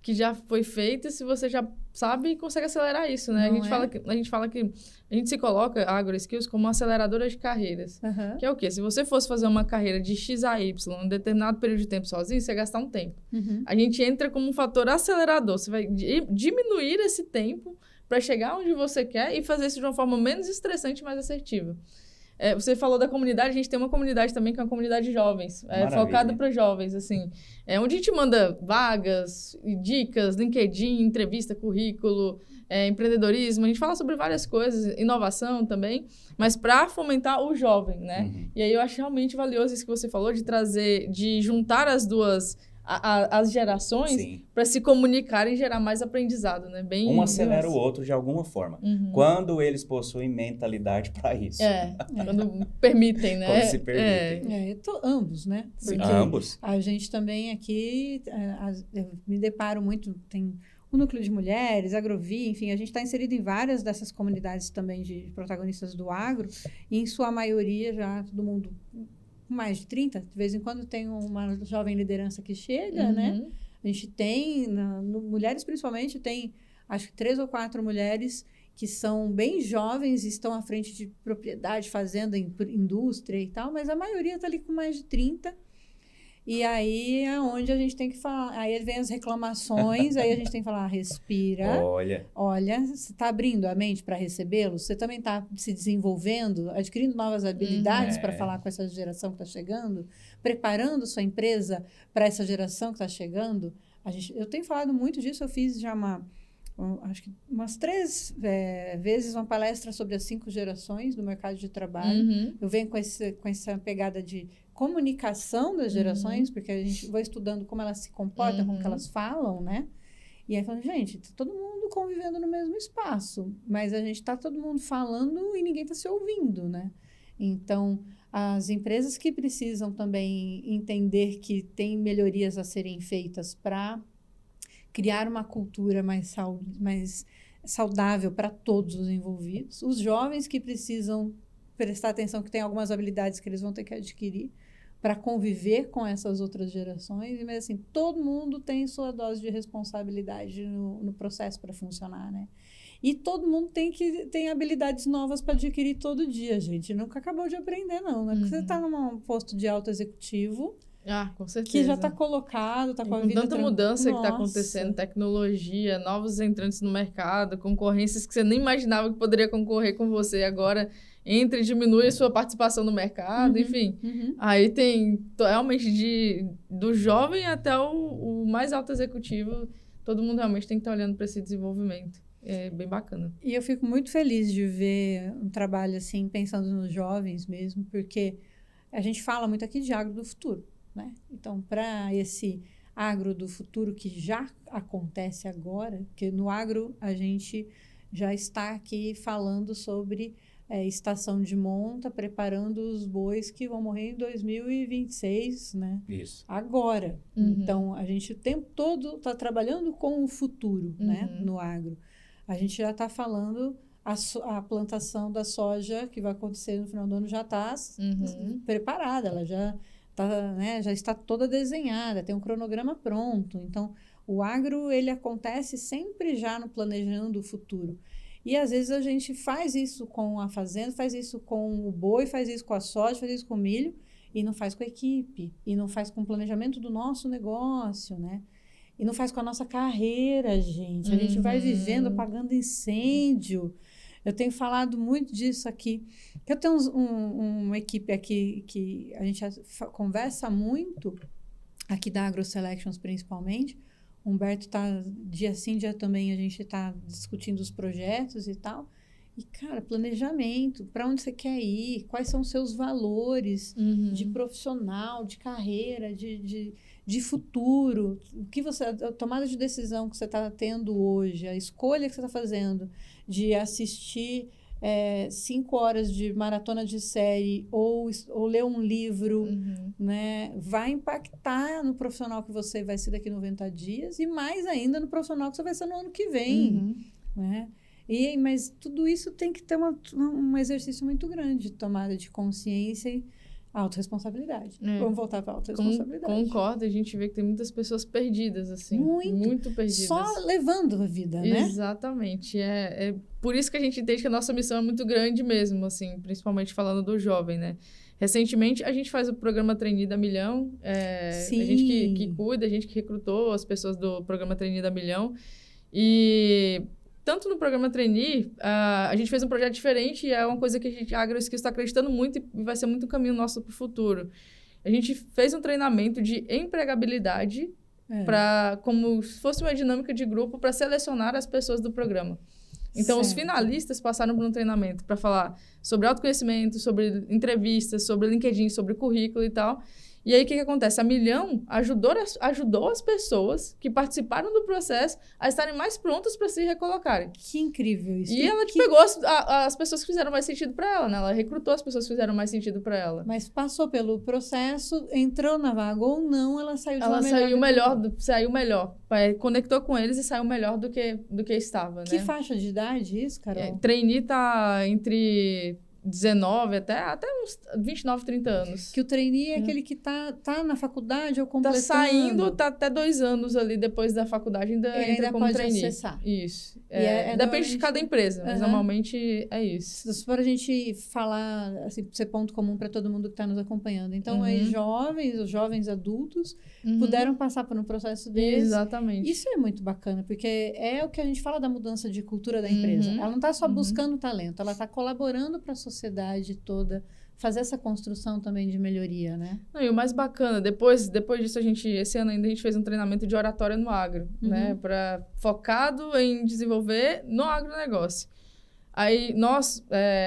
que já foi feita se você já sabe e consegue acelerar isso, né? A gente fala que a gente se coloca a AgroSkills como uma aceleradora de carreiras. Que é o quê? Se você fosse fazer uma carreira de X a Y em um determinado período de tempo sozinho, você ia gastar um tempo. A gente entra como um fator acelerador. Você vai diminuir esse tempo para chegar onde você quer e fazer isso de uma forma menos estressante e mais assertiva. Você falou da comunidade, a gente tem uma comunidade também que é uma comunidade de jovens, focada para jovens, assim, onde a gente manda vagas, dicas, LinkedIn, entrevista, currículo, empreendedorismo, a gente fala sobre várias coisas, inovação também, mas para fomentar o jovem, né? E aí eu acho realmente valioso isso que você falou, de juntar as duas as gerações para se comunicarem e gerar mais aprendizado, né? Um acelera o outro de alguma forma. Quando eles possuem mentalidade para isso. Quando permitem, né? Quando se permitem. Ambos, né? Porque ambos. A gente também aqui, eu me deparo muito, tem o núcleo de mulheres, Agrovi, enfim, a gente está inserido em várias dessas comunidades também de protagonistas do agro, e em sua maioria já todo mundo mais de 30, de vez em quando tem uma jovem liderança que chega, né? A gente tem, mulheres principalmente, tem acho que 3 ou 4 mulheres que são bem jovens e estão à frente de propriedade, fazenda, indústria e tal, mas a maioria está ali com mais de 30. E aí é onde a gente tem que falar, aí vem as reclamações, aí a gente tem que falar, respira. Olha, você está abrindo a mente para recebê-los? Você também está se desenvolvendo, adquirindo novas habilidades para falar com essa geração que está chegando? Preparando sua empresa para essa geração que está chegando? Eu tenho falado muito disso, eu fiz já acho que umas 3 vezes uma palestra sobre as 5 gerações do mercado de trabalho. Eu venho com essa pegada de comunicação das gerações, porque a gente vai estudando como elas se comportam, como que elas falam, né? E aí falando, gente, tá todo mundo convivendo no mesmo espaço, mas a gente tá todo mundo falando e ninguém tá se ouvindo, né? Então, as empresas que precisam também entender que tem melhorias a serem feitas para criar uma cultura mais saudável para todos os envolvidos, os jovens que precisam prestar atenção que tem algumas habilidades que eles vão ter que adquirir para conviver com essas outras gerações, mas assim, todo mundo tem sua dose de responsabilidade no processo para funcionar, né? E todo mundo tem habilidades novas para adquirir todo dia, gente. Nunca acabou de aprender, não. Não é porque você está num posto de alto executivo, com certeza, que já está colocado, está com a vida tanta mudança que está acontecendo, tecnologia, novos entrantes no mercado, concorrências que você nem imaginava que poderia concorrer com você agora. Entra e diminui a sua participação no mercado, enfim. Aí tem realmente do jovem até o mais alto executivo, todo mundo realmente tem que estar olhando para esse desenvolvimento. É bem bacana. E eu fico muito feliz de ver um trabalho assim, pensando nos jovens mesmo, porque a gente fala muito aqui de agro do futuro, né? Então, para esse agro do futuro que já acontece agora, porque no agro a gente já está aqui falando sobre estação de monta, preparando os bois que vão morrer em 2026, né? Isso. Agora. Então, a gente o tempo todo está trabalhando com o futuro, né? No agro. A gente já está falando, a plantação da soja que vai acontecer no final do ano já está preparada, ela já está toda desenhada, tem um cronograma pronto. Então, o agro, ele acontece sempre já no planejando o futuro. E, às vezes, a gente faz isso com a fazenda, faz isso com o boi, faz isso com a soja, faz isso com o milho, e não faz com a equipe, e não faz com o planejamento do nosso negócio, né? E não faz com a nossa carreira, gente. A gente vai vivendo, apagando incêndio. Eu tenho falado muito disso aqui. Eu tenho uma equipe aqui que a gente conversa muito, aqui da AgroSelections principalmente. O Humberto está dia sim, dia também, a gente está discutindo os projetos e tal. E, cara, planejamento, para onde você quer ir, quais são os seus valores de profissional, de carreira, de futuro, o que você, a tomada de decisão que você está tendo hoje, a escolha que você está fazendo de assistir 5 horas de maratona de série ou ler um livro, né, vai impactar no profissional que você vai ser daqui a 90 dias e mais ainda no profissional que você vai ser no ano que vem, né? Mas tudo isso tem que ter um exercício muito grande de tomada de consciência e autorresponsabilidade. Vamos voltar para a autorresponsabilidade. Concordo, a gente vê que tem muitas pessoas perdidas, assim. Muito perdidas. Só levando a vida, né? Exatamente. É por isso que a gente entende que a nossa missão é muito grande mesmo, assim, principalmente falando do jovem, né? Recentemente, a gente faz o programa Trainee da Milhão. Sim. A gente que cuida, a gente que recrutou as pessoas do programa Trainee da Milhão. E tanto no programa Trainee, a gente fez um projeto diferente e é uma coisa que a AgroSkills está acreditando muito e vai ser muito um caminho nosso para o futuro. A gente fez um treinamento de empregabilidade como se fosse uma dinâmica de grupo para selecionar as pessoas do programa. Então, os finalistas passaram por um treinamento para falar sobre autoconhecimento, sobre entrevistas, sobre LinkedIn, sobre currículo e tal. E aí, o que acontece? A Milhão ajudou as pessoas que participaram do processo a estarem mais prontas para se recolocarem. Que incrível isso. E ela pegou as pessoas que fizeram mais sentido para ela, né? Ela recrutou as pessoas que fizeram mais sentido para ela. Mas passou pelo processo, entrou na vaga ou não, ela saiu de lá saiu melhor. Conectou com eles e saiu melhor do que estava, né? Que faixa de idade isso, Carol? Trainee tá entre 19 até uns 29, 30 anos. Que o trainee é aquele que tá na faculdade ou completando. Tá saindo, tá até 2 anos ali depois da faculdade, ainda como pode trainee. Acessar. Isso. Depende de cada empresa, mas normalmente é isso. Se for a gente falar, assim, ser ponto comum para todo mundo que está nos acompanhando. Então, os jovens adultos puderam passar por um processo desse. Exatamente. Isso é muito bacana, porque é o que a gente fala da mudança de cultura da empresa. Ela não está só buscando talento, ela está colaborando para a sociedade toda, fazer essa construção também de melhoria, né? Não, e o mais bacana, depois disso, esse ano ainda a gente fez um treinamento de oratória no agro, né? Focado em desenvolver no agronegócio. Aí,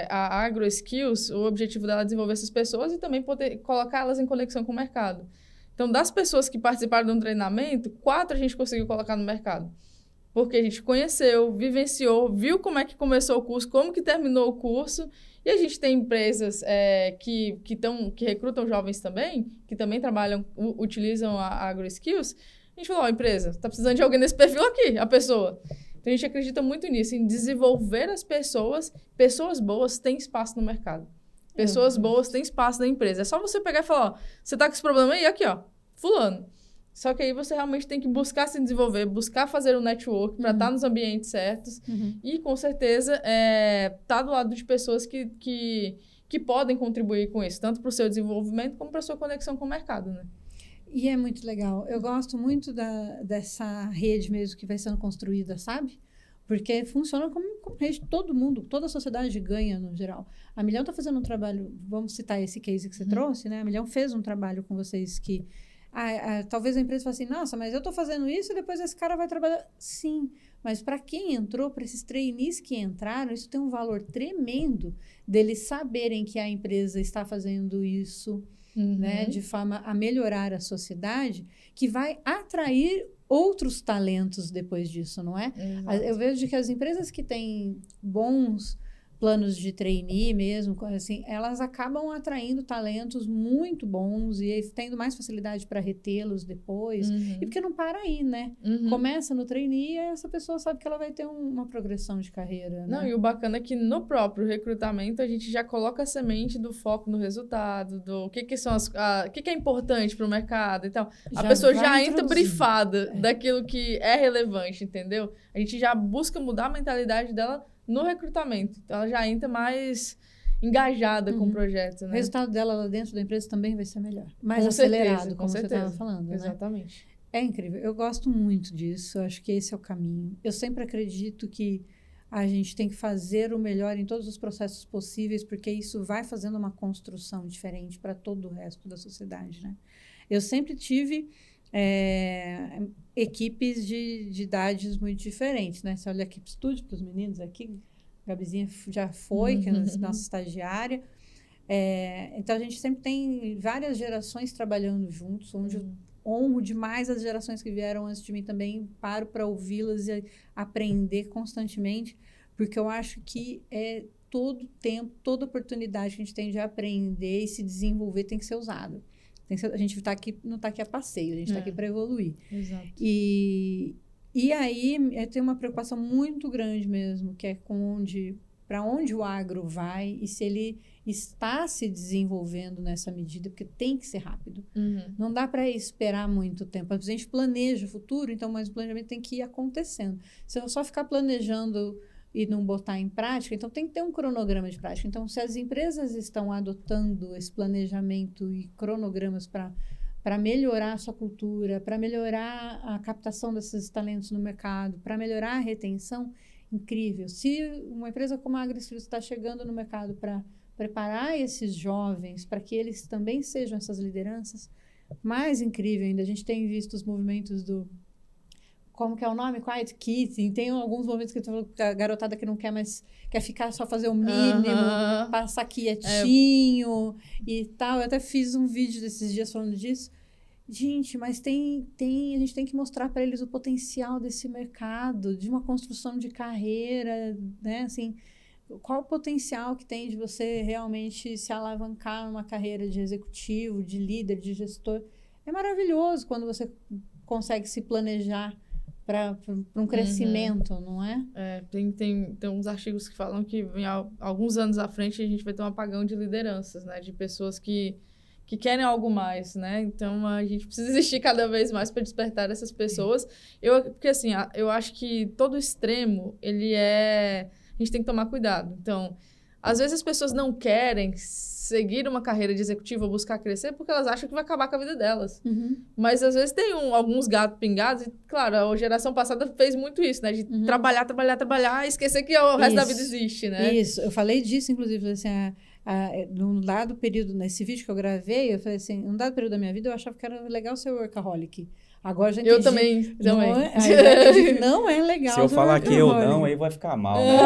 a AgroSkills, o objetivo dela é desenvolver essas pessoas e também poder colocá-las em conexão com o mercado. Então, das pessoas que participaram do treinamento, 4 a gente conseguiu colocar no mercado. Porque a gente conheceu, vivenciou, viu como é que começou o curso, como que terminou o curso. E a gente tem empresas que recrutam jovens também, que também utilizam a AgroSkills. A gente falou, empresa, está precisando de alguém nesse perfil aqui, a pessoa. Então, a gente acredita muito nisso, em desenvolver as pessoas. Pessoas boas têm espaço no mercado. Pessoas boas têm espaço na empresa. É só você pegar e falar, você está com esse problema aí? Aqui, ó, fulano. Só que aí você realmente tem que buscar se desenvolver, buscar fazer um network para estar nos ambientes certos e, com certeza, estar do lado de pessoas que podem contribuir com isso, tanto para o seu desenvolvimento como para a sua conexão com o mercado, né? E é muito legal. Eu gosto muito dessa rede mesmo que vai sendo construída, sabe? Porque funciona como rede, todo mundo, toda a sociedade ganha no geral. A Milhão está fazendo um trabalho, vamos citar esse case que você trouxe, né? A Milhão fez um trabalho com vocês que talvez a empresa fale assim, nossa, mas eu estou fazendo isso e depois esse cara vai trabalhar. Sim, mas para quem entrou, para esses trainees que entraram, isso tem um valor tremendo deles saberem que a empresa está fazendo isso, né, de forma a melhorar a sociedade, que vai atrair outros talentos depois disso, não é? Exato. Eu vejo que as empresas que têm bons planos de trainee mesmo, assim, elas acabam atraindo talentos muito bons e tendo mais facilidade para retê-los depois. E porque não para aí, né? Começa no trainee e essa pessoa sabe que ela vai ter uma progressão de carreira, né? Não, e o bacana é que no próprio recrutamento a gente já coloca a semente do foco no resultado, do que são o que é importante para o mercado e tal. A pessoa já entra brifada daquilo que é relevante, entendeu? A gente já busca mudar a mentalidade dela no recrutamento. Então, ela já entra mais engajada com o projeto, O né? resultado dela lá dentro da empresa também vai ser melhor. Mais Com acelerado, certeza, como com você certeza. estava falando, né? Exatamente. É incrível. Eu gosto muito disso. Acho que esse é o caminho. Eu sempre acredito que a gente tem que fazer o melhor em todos os processos possíveis, porque isso vai fazendo uma construção diferente para todo o resto da sociedade, né? Eu sempre tive equipes de idades muito diferentes, né? Você olha a equipe estúdio para os meninos aqui, a Gabizinha já foi, que é a nossa estagiária. Então, a gente sempre tem várias gerações trabalhando juntos, onde eu honro demais as gerações que vieram antes de mim também, paro para ouvi-las e aprender constantemente, porque eu acho que todo tempo, toda oportunidade que a gente tem de aprender e se desenvolver tem que ser usada. A gente não está aqui a passeio, a gente está aqui para evoluir. Exato. E aí, tem uma preocupação muito grande mesmo, que é para onde o agro vai e se ele está se desenvolvendo nessa medida, porque tem que ser rápido. Não dá para esperar muito tempo. A gente planeja o futuro, então, mas o planejamento tem que ir acontecendo. Se eu só ficar planejando e não botar em prática, então tem que ter um cronograma de prática. Então, se as empresas estão adotando esse planejamento e cronogramas para melhorar a sua cultura, para melhorar a captação desses talentos no mercado, para melhorar a retenção, incrível. Se uma empresa como a AgroSkills está chegando no mercado para preparar esses jovens para que eles também sejam essas lideranças, mais incrível ainda. A gente tem visto os movimentos como que é o nome? Quiet Quitting. Tem alguns movimentos que a garotada que não quer mais, quer ficar só fazer o mínimo, passar quietinho e tal. Eu até fiz um vídeo desses dias falando disso. Gente, mas a gente tem que mostrar para eles o potencial desse mercado, de uma construção de carreira, né? Assim, qual o potencial que tem de você realmente se alavancar numa carreira de executivo, de líder, de gestor. É maravilhoso quando você consegue se planejar para um crescimento, não é? Tem uns artigos que falam que alguns anos à frente a gente vai ter um apagão de lideranças, né? De pessoas que querem algo mais, né? Então, a gente precisa existir cada vez mais para despertar essas pessoas. Porque, assim, eu acho que todo extremo, a gente tem que tomar cuidado. Então, às vezes as pessoas não querem seguir uma carreira de executivo ou buscar crescer porque elas acham que vai acabar com a vida delas. Mas, às vezes, tem alguns gatos pingados. E, claro, a geração passada fez muito isso, né? De trabalhar e esquecer que o resto da vida existe, né? Isso. Eu falei disso, inclusive, assim, num dado período, nesse vídeo que eu gravei, eu falei assim, num dado período da minha vida, eu achava que era legal ser workaholic. Agora já entendi. Eu também. Não é legal. Se eu falar que eu não, aí vai ficar mal. Né?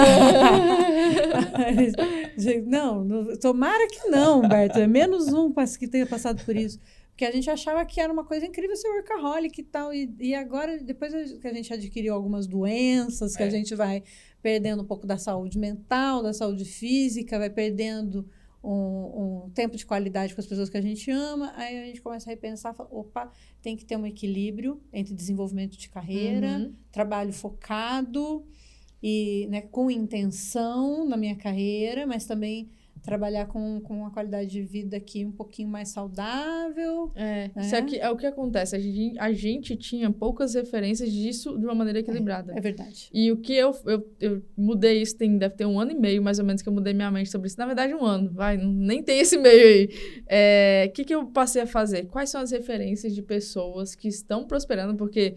Não, tomara que não, Humberto. É menos um que tenha passado por isso. Porque a gente achava que era uma coisa incrível ser workaholic e tal. E agora, depois que a gente adquiriu algumas doenças, que a gente vai perdendo um pouco da saúde mental, da saúde física, vai perdendo um tempo de qualidade com as pessoas que a gente ama, aí a gente começa a repensar, fala, opa, tem que ter um equilíbrio entre desenvolvimento de carreira, trabalho focado e, né, com intenção na minha carreira, mas também trabalhar com uma qualidade de vida aqui um pouquinho mais saudável. Isso aqui é o que acontece. A gente tinha poucas referências disso de uma maneira equilibrada. É verdade. E o que eu mudei isso, deve ter 1 ano e meio, mais ou menos, que eu mudei minha mente sobre isso. Na verdade, 1 ano, nem tem esse meio aí. O que eu passei a fazer? Quais são as referências de pessoas que estão prosperando? Porque...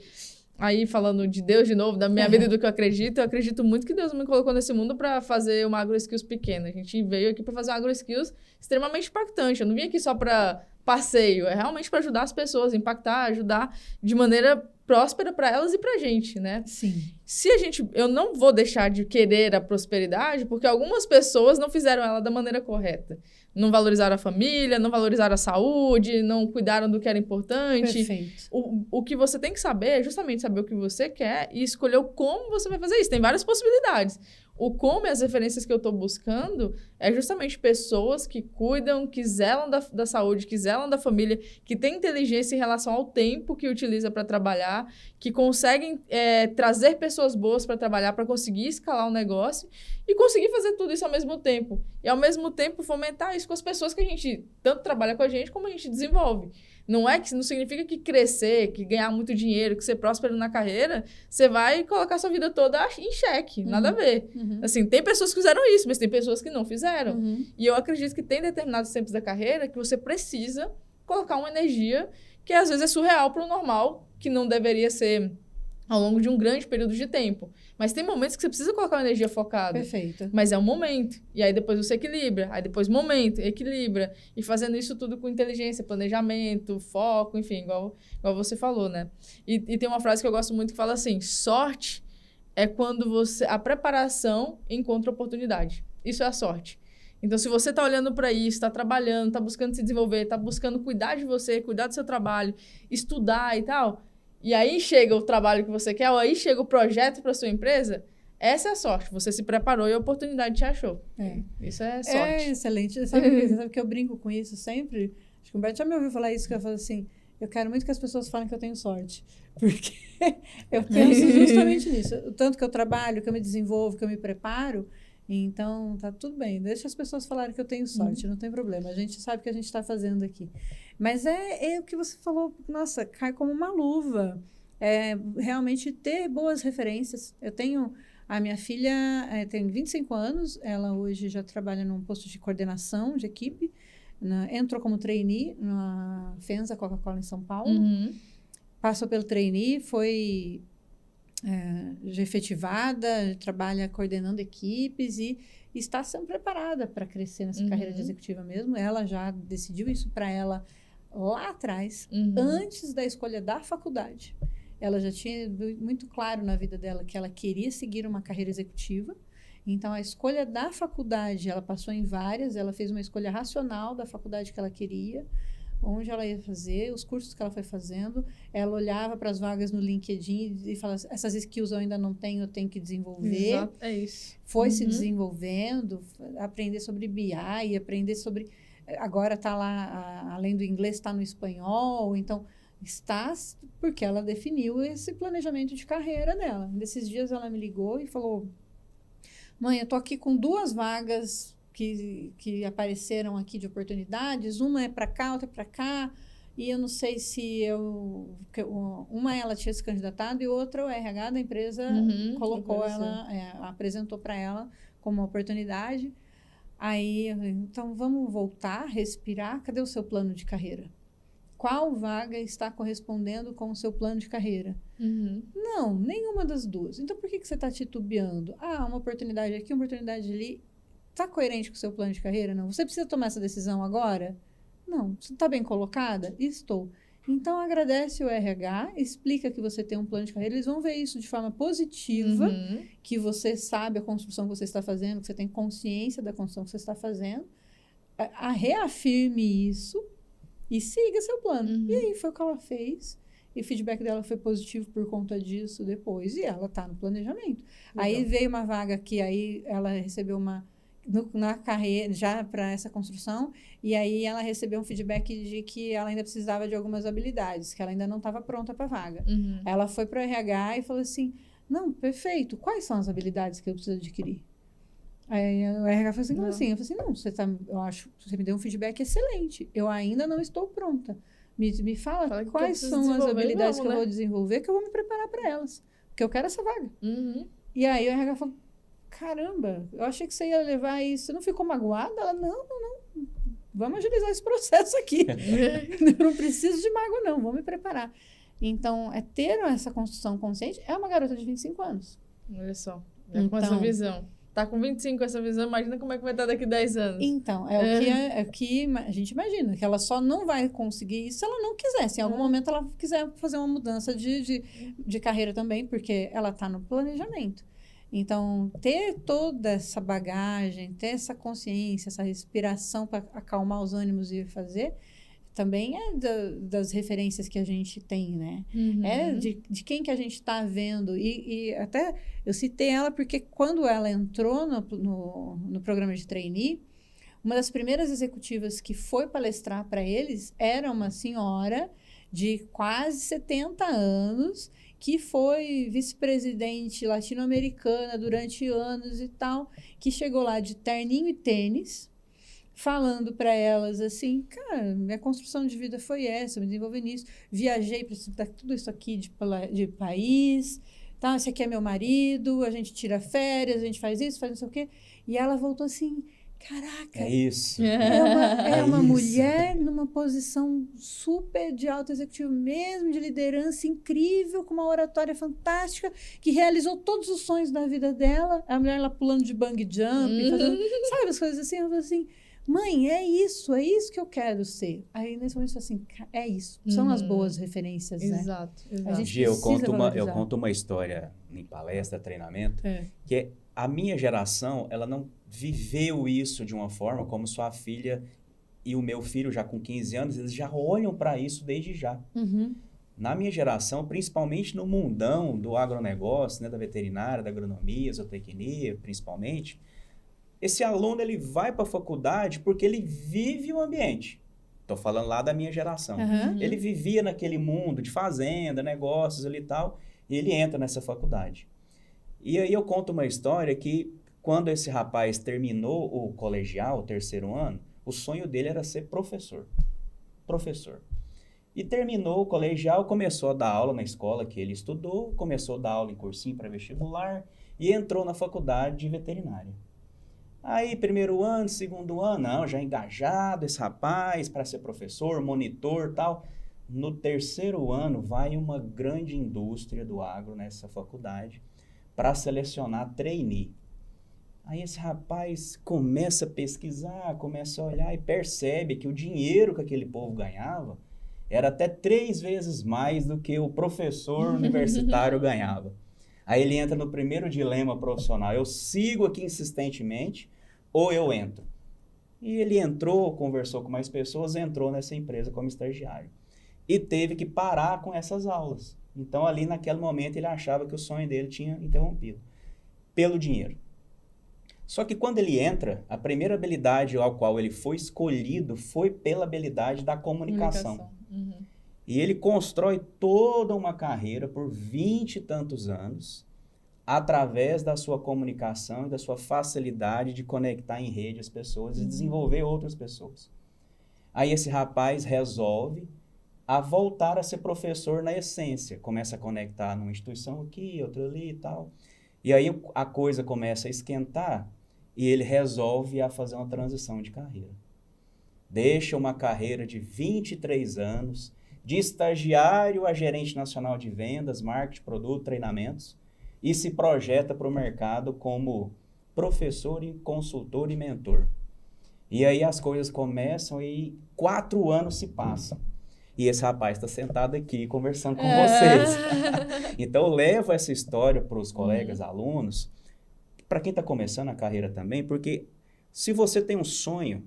Aí, falando de Deus de novo, da minha vida e do que eu acredito muito que Deus me colocou nesse mundo para fazer uma AgroSkills pequena. A gente veio aqui para fazer uma AgroSkills extremamente impactante. Eu não vim aqui só para passeio, é realmente para ajudar as pessoas, impactar, ajudar de maneira próspera para elas e para a gente, né? Sim. Eu não vou deixar de querer a prosperidade porque algumas pessoas não fizeram ela da maneira correta. Não valorizaram a família, não valorizaram a saúde, não cuidaram do que era importante. Perfeito. O que você tem que saber é justamente saber o que você quer e escolher o como você vai fazer isso. Tem várias possibilidades. O como e as referências que eu estou buscando é justamente pessoas que cuidam, que zelam da saúde, que zelam da família, que têm inteligência em relação ao tempo que utiliza para trabalhar, que conseguem trazer pessoas boas para trabalhar, para conseguir escalar o negócio e conseguir fazer tudo isso ao mesmo tempo. E, ao mesmo tempo, fomentar isso com as pessoas que a gente tanto trabalha com a gente, como a gente desenvolve. Não significa que crescer, que ganhar muito dinheiro, que ser próspero na carreira, você vai colocar sua vida toda em xeque. Nada a ver. Assim, tem pessoas que fizeram isso, mas tem pessoas que não fizeram. E eu acredito que tem determinados tempos da carreira que você precisa colocar uma energia que às vezes é surreal para o normal, que não deveria ser ao longo de um grande período de tempo. Mas tem momentos que você precisa colocar uma energia focada. Perfeito. Mas é um momento. E aí depois você equilibra. Aí depois momento, equilibra. E fazendo isso tudo com inteligência, planejamento, foco, enfim, igual você falou, né? E tem uma frase que eu gosto muito que fala assim, sorte é quando a preparação encontra oportunidade. Isso é a sorte. Então, se você está olhando para isso, está trabalhando, está buscando se desenvolver, está buscando cuidar de você, cuidar do seu trabalho, estudar e tal... E aí chega o trabalho que você quer, ou aí chega o projeto para sua empresa, essa é a sorte. Você se preparou e a oportunidade te achou. Isso é sorte. É excelente. Sabe que eu brinco com isso sempre? Acho que o Humberto já me ouviu falar isso, que eu falo assim, eu quero muito que as pessoas falem que eu tenho sorte. Porque eu penso justamente nisso. O tanto que eu trabalho, que eu me desenvolvo, que eu me preparo, então tá tudo bem. Deixa as pessoas falarem que eu tenho sorte, não tem problema. A gente sabe o que a gente está fazendo aqui. Mas é o que você falou, nossa, cai como uma luva. Realmente ter boas referências. Eu tenho... A minha filha tem 25 anos, ela hoje já trabalha num posto de coordenação de equipe, entrou como trainee na FENSA Coca-Cola em São Paulo, passou pelo trainee, foi já efetivada, trabalha coordenando equipes e está sendo preparada para crescer nessa carreira de executiva mesmo. Ela já decidiu isso para ela lá atrás, antes da escolha da faculdade. Ela já tinha muito claro na vida dela que ela queria seguir uma carreira executiva. Então, a escolha da faculdade, ela passou em várias, ela fez uma escolha racional da faculdade que ela queria, onde ela ia fazer, os cursos que ela foi fazendo. Ela olhava para as vagas no LinkedIn e falava, essas skills eu ainda não tenho, eu tenho que desenvolver. Exato, é isso. Foi se desenvolvendo, aprender sobre BI, aprender sobre... Agora está lá, além do inglês, está no espanhol. Então, está porque ela definiu esse planejamento de carreira dela. Nesses dias ela me ligou e falou, mãe, eu estou aqui com 2 vagas que apareceram aqui de oportunidades. Uma é para cá, outra é para cá. E eu não sei se uma ela tinha se candidatado e outra o RH da empresa colocou ela, apresentou para ela como uma oportunidade. Aí, então, vamos voltar, respirar. Cadê o seu plano de carreira? Qual vaga está correspondendo com o seu plano de carreira? Não, nenhuma das 2. Então, por que você está titubeando? Uma oportunidade aqui, uma oportunidade ali. Está coerente com o seu plano de carreira? Não. Você precisa tomar essa decisão agora? Não. Você está bem colocada? Estou. Então, agradece o RH, explica que você tem um plano de carreira. Eles vão ver isso de forma positiva, que você sabe a construção que você está fazendo, que você tem consciência da construção que você está fazendo. Reafirme isso e siga seu plano. E aí, foi o que ela fez. E o feedback dela foi positivo por conta disso depois. E ela está no planejamento. Legal. Aí, veio uma vaga que aí ela recebeu na carreira, já para essa construção, e aí ela recebeu um feedback de que ela ainda precisava de algumas habilidades, que ela ainda não estava pronta para a vaga. Ela foi para o RH e falou assim, não, perfeito, quais são as habilidades que eu preciso adquirir? Aí o RH falou assim, como assim? Eu falei assim, eu acho que você me deu um feedback excelente, eu ainda não estou pronta. Me fala quais são as habilidades que eu vou desenvolver, que eu vou me preparar para elas, porque eu quero essa vaga. E aí o RH falou, caramba, eu achei que você ia levar isso. Você não ficou magoada? Ela, não. Vamos agilizar esse processo aqui. Eu não preciso de mago, não. Vou me preparar. Então, ter essa construção consciente. É uma garota de 25 anos. Olha só. Com essa visão. Tá com 25 com essa visão, imagina como é que vai estar daqui a 10 anos. Então, o que a gente imagina. Que ela só não vai conseguir isso se ela não quiser. Se em algum momento ela quiser fazer uma mudança de carreira também, porque ela está no planejamento. Então, ter toda essa bagagem, ter essa consciência, essa respiração para acalmar os ânimos e fazer, também das referências que a gente tem, né? De quem que a gente está vendo. E até eu citei ela porque quando ela entrou no programa de trainee, uma das primeiras executivas que foi palestrar para eles era uma senhora de quase 70 anos, que foi vice-presidente latino-americana durante anos e tal, que chegou lá de terninho e tênis, falando para elas assim, cara, minha construção de vida foi essa, eu me desenvolvi nisso, viajei para estudar tudo isso aqui de país, tá? Esse aqui é meu marido, a gente tira férias, a gente faz isso, faz não sei o quê. E ela voltou assim, caraca, É isso. é uma isso. mulher numa posição super de alto executivo mesmo, de liderança incrível, com uma oratória fantástica, que realizou todos os sonhos da vida dela. A mulher lá pulando de bungee jump, fazendo, sabe, as coisas assim. Eu falei assim, mãe, é isso que eu quero ser. Aí, nesse momento, eu falei assim, é isso. São as boas referências, né? Exato. A gente Gia, eu precisa conto uma história em palestra, treinamento, que a minha geração, ela não viveu isso de uma forma como sua filha e o meu filho, já com 15 anos, eles já olham para isso desde já. Na minha geração, principalmente no mundão do agronegócio, né, da veterinária, da agronomia, zootecnia, principalmente, esse aluno ele vai para a faculdade porque ele vive o ambiente. Estou falando lá da minha geração. Ele vivia naquele mundo de fazenda, negócios ali e tal, e ele entra nessa faculdade. E aí eu conto uma história que quando esse rapaz terminou o colegial, o 3º ano, o sonho dele era ser professor. Professor. E terminou o colegial, começou a dar aula na escola que ele estudou, começou a dar aula em cursinho para vestibular e entrou na faculdade de veterinária. Aí, 1º ano, 2º ano, não, já engajado esse rapaz para ser professor, monitor e tal. No 3º ano, vai uma grande indústria do agro nessa faculdade para selecionar trainee. Aí esse rapaz começa a pesquisar, começa a olhar e percebe que o dinheiro que aquele povo ganhava era até 3 vezes mais do que o professor universitário ganhava. Aí ele entra no primeiro dilema profissional, eu sigo aqui insistentemente ou eu entro? E ele entrou, conversou com mais pessoas, entrou nessa empresa como estagiário. E teve que parar com essas aulas. Então ali naquele momento ele achava que o sonho dele tinha interrompido, pelo dinheiro. Só que quando ele entra, a primeira habilidade ao qual ele foi escolhido foi pela habilidade da comunicação. E ele constrói toda uma carreira por 20 e tantos anos através da sua comunicação e da sua facilidade de conectar em rede as pessoas e desenvolver outras pessoas. Aí esse rapaz resolve a voltar a ser professor na essência. Começa a conectar numa instituição aqui, outra ali e tal. E aí a coisa começa a esquentar e ele resolve a fazer uma transição de carreira. Deixa uma carreira de 23 anos, de estagiário a gerente nacional de vendas, marketing, produto, treinamentos, e se projeta para o mercado como professor, e consultor e mentor. E aí as coisas começam e 4 anos se passam. E esse rapaz está sentado aqui conversando com vocês. Então, eu levo essa história para os colegas, alunos, para quem está começando a carreira também, porque se você tem um sonho,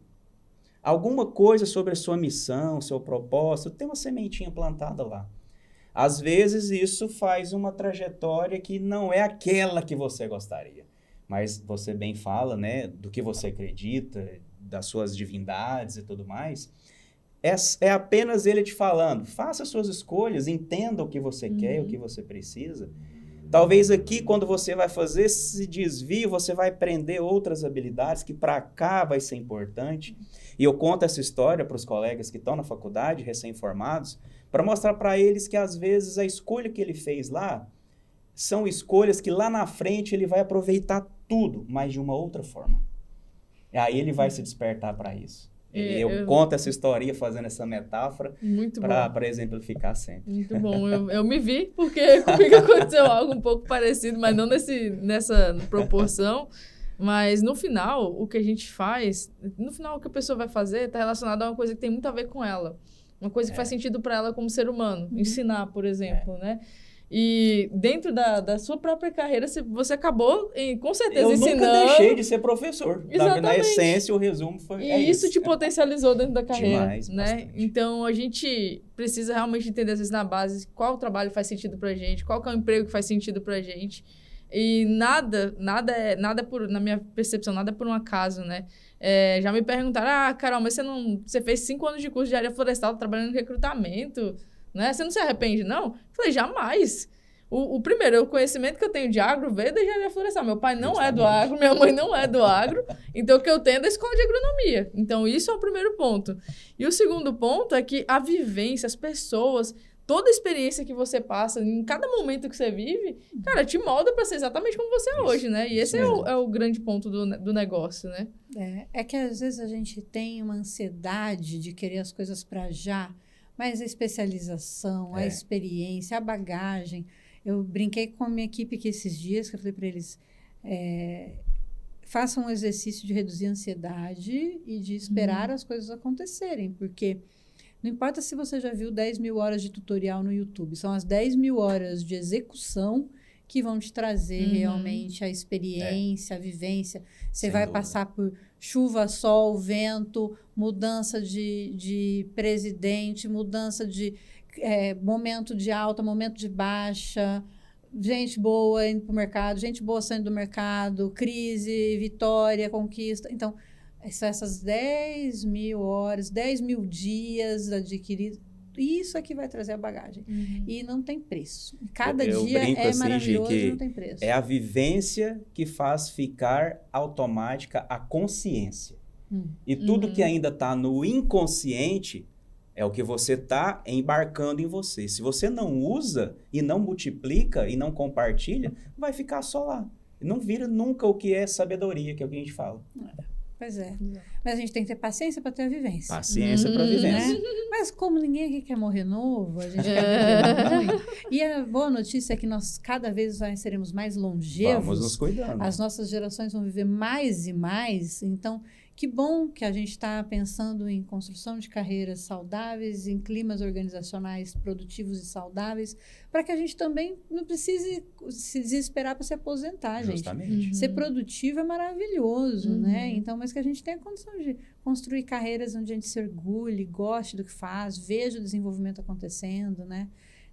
alguma coisa sobre a sua missão, seu propósito, tem uma sementinha plantada lá. Às vezes, isso faz uma trajetória que não é aquela que você gostaria. Mas você bem fala, né, do que você acredita, das suas divindades e tudo mais. É apenas ele te falando, faça suas escolhas, entenda o que você quer, o que você precisa. Talvez aqui, quando você vai fazer esse desvio, você vai aprender outras habilidades que para cá vai ser importante. E eu conto essa história para os colegas que estão na faculdade, recém-formados, para mostrar para eles que, às vezes, a escolha que ele fez lá são escolhas que lá na frente ele vai aproveitar tudo, mas de uma outra forma. E aí ele vai se despertar para isso. Eu conto essa história fazendo essa metáfora para exemplificar sempre. Muito bom. Eu me vi, porque comigo aconteceu algo um pouco parecido, mas não nessa proporção. Mas no final, o que a gente faz, no final o que a pessoa vai fazer está relacionado a uma coisa que tem muito a ver com ela. Uma coisa que faz sentido para ela como ser humano. Ensinar, por exemplo, né? E dentro da sua própria carreira, você acabou, com certeza, ensinando... Eu nunca deixei de ser professor. Exatamente. Na essência, o resumo foi isso te potencializou dentro da carreira. Demais, né? bastante. Então, a gente precisa realmente entender, às vezes, na base, qual trabalho faz sentido pra gente, qual que é o emprego que faz sentido pra gente. E nada na minha percepção, nada é por um acaso, né? Já me perguntaram, Carol, mas você fez 5 anos de curso de área florestal, trabalhando em recrutamento... Né? Você não se arrepende, não? Eu falei, jamais. Primeiro, o conhecimento que eu tenho de agro veio da engenharia florestal. Meu pai não é do agro, minha mãe não é do agro. Então, o que eu tenho é da escola de agronomia. Então, isso é o primeiro ponto. E o segundo ponto é que a vivência, as pessoas, toda a experiência que você passa, em cada momento que você vive, cara, te molda para ser exatamente como você é hoje, né? E esse é o grande ponto do negócio, né? É que às vezes a gente tem uma ansiedade de querer as coisas para já, mas a especialização, a experiência, a bagagem... Eu brinquei com a minha equipe aqui esses dias, que eu falei para eles, façam um exercício de reduzir a ansiedade e de esperar as coisas acontecerem, porque não importa se você já viu 10 mil horas de tutorial no YouTube, são as 10 mil horas de execução que vão te trazer realmente a experiência, a vivência. Você vai passar por chuva, sol, vento, mudança de presidente, mudança de... momento de alta, momento de baixa, gente boa indo para o mercado, gente boa saindo do mercado, crise, vitória, conquista. Então, são essas 10 mil horas, 10 mil dias adquiridos. Isso é que vai trazer a bagagem. E não tem preço. Cada dia é assim, maravilhoso e não tem preço. É a vivência que faz ficar automática a consciência. E tudo que ainda está no inconsciente... é o que você está embarcando em você. Se você não usa e não multiplica e não compartilha, vai ficar só lá. Não vira nunca o que é sabedoria, que é o que a gente fala. Pois é. Mas a gente tem que ter paciência para ter a vivência. Paciência para a vivência. Né? Mas como ninguém aqui quer morrer novo, a gente quer viver muito. E a boa notícia é que nós cada vez seremos mais longevos. Vamos nos cuidando. As nossas gerações vão viver mais e mais. Então, que bom que a gente está pensando em construção de carreiras saudáveis, em climas organizacionais produtivos e saudáveis, para que a gente também não precise se desesperar para se aposentar, Justamente. gente. Ser produtivo é maravilhoso, né? Então, mas que a gente tenha a condição de construir carreiras onde a gente se orgulhe, goste do que faz, veja o desenvolvimento acontecendo, né?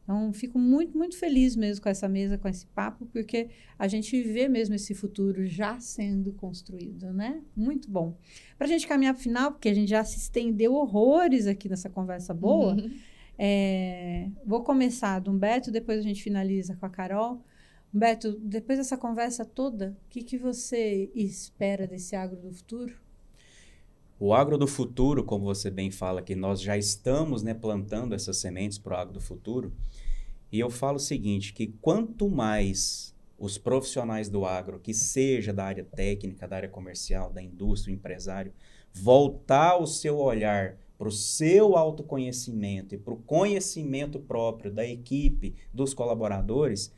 Então, fico muito, muito feliz mesmo com essa mesa, com esse papo, porque a gente vê mesmo esse futuro já sendo construído, né? Muito bom. Para a gente caminhar para o final, porque a gente já se estendeu horrores aqui nessa conversa boa, vou começar do Humberto, depois a gente finaliza com a Carol. Humberto, depois dessa conversa toda, o que você espera desse agro do futuro? O agro do futuro, como você bem fala, que nós já estamos, né, plantando essas sementes para o agro do futuro. E eu falo o seguinte, que quanto mais os profissionais do agro, que seja da área técnica, da área comercial, da indústria, o empresário, voltar o seu olhar para o seu autoconhecimento e para o conhecimento próprio da equipe, dos colaboradores,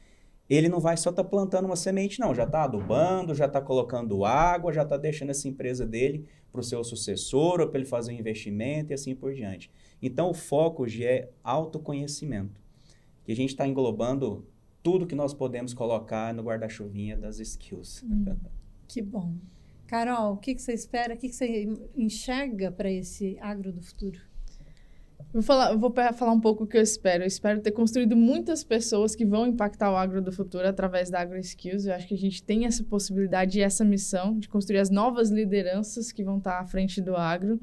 ele não vai só estar plantando uma semente, não. Já está adubando, já está colocando água, já está deixando essa empresa dele para o seu sucessor ou para ele fazer um investimento e assim por diante. Então, o foco hoje é autoconhecimento. Que a gente está englobando tudo que nós podemos colocar no guarda-chuvinha das skills. Que bom. Carol, o que você espera? O que você enxerga para esse agro do futuro? Vou falar um pouco o que eu espero. Eu espero ter construído muitas pessoas que vão impactar o agro do futuro através da AgroSkills. Eu acho que a gente tem essa possibilidade e essa missão de construir as novas lideranças que vão estar à frente do agro.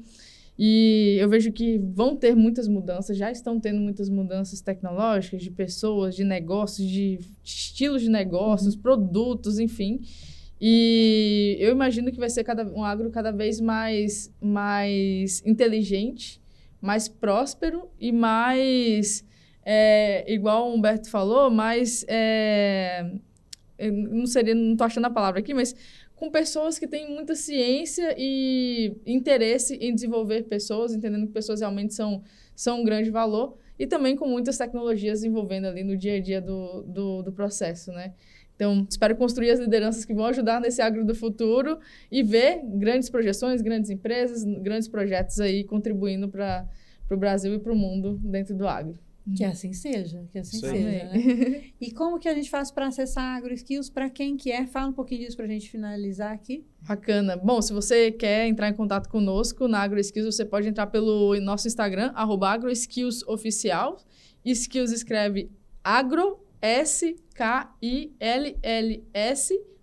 E eu vejo que vão ter muitas mudanças, já estão tendo muitas mudanças tecnológicas, de pessoas, de negócios, de estilos de negócios, produtos, enfim. E eu imagino que vai ser um agro cada vez mais inteligente, mais próspero e mais, igual o Humberto falou, mais, não estou achando a palavra aqui, mas com pessoas que têm muita ciência e interesse em desenvolver pessoas, entendendo que pessoas realmente são um grande valor, e também com muitas tecnologias envolvendo ali no dia a dia do processo, né? Então, espero construir as lideranças que vão ajudar nesse agro do futuro e ver grandes projeções, grandes empresas, grandes projetos aí contribuindo para o Brasil e para o mundo dentro do agro. Que assim seja, né? E como que a gente faz para acessar a AgroSkills? Para quem quer? Fala um pouquinho disso para a gente finalizar aqui. Bacana. Bom, se você quer entrar em contato conosco na AgroSkills, você pode entrar pelo nosso Instagram, @AgroSkillsOficial. Skills escreve agro, S-K-I-L-L-S,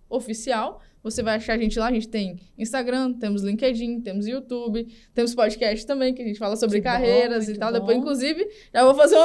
oficial. você vai achar a gente lá. A gente tem Instagram, temos LinkedIn, temos YouTube, temos podcast também, que a gente fala sobre carreiras e tal. Bom. Depois, inclusive, já vou fazer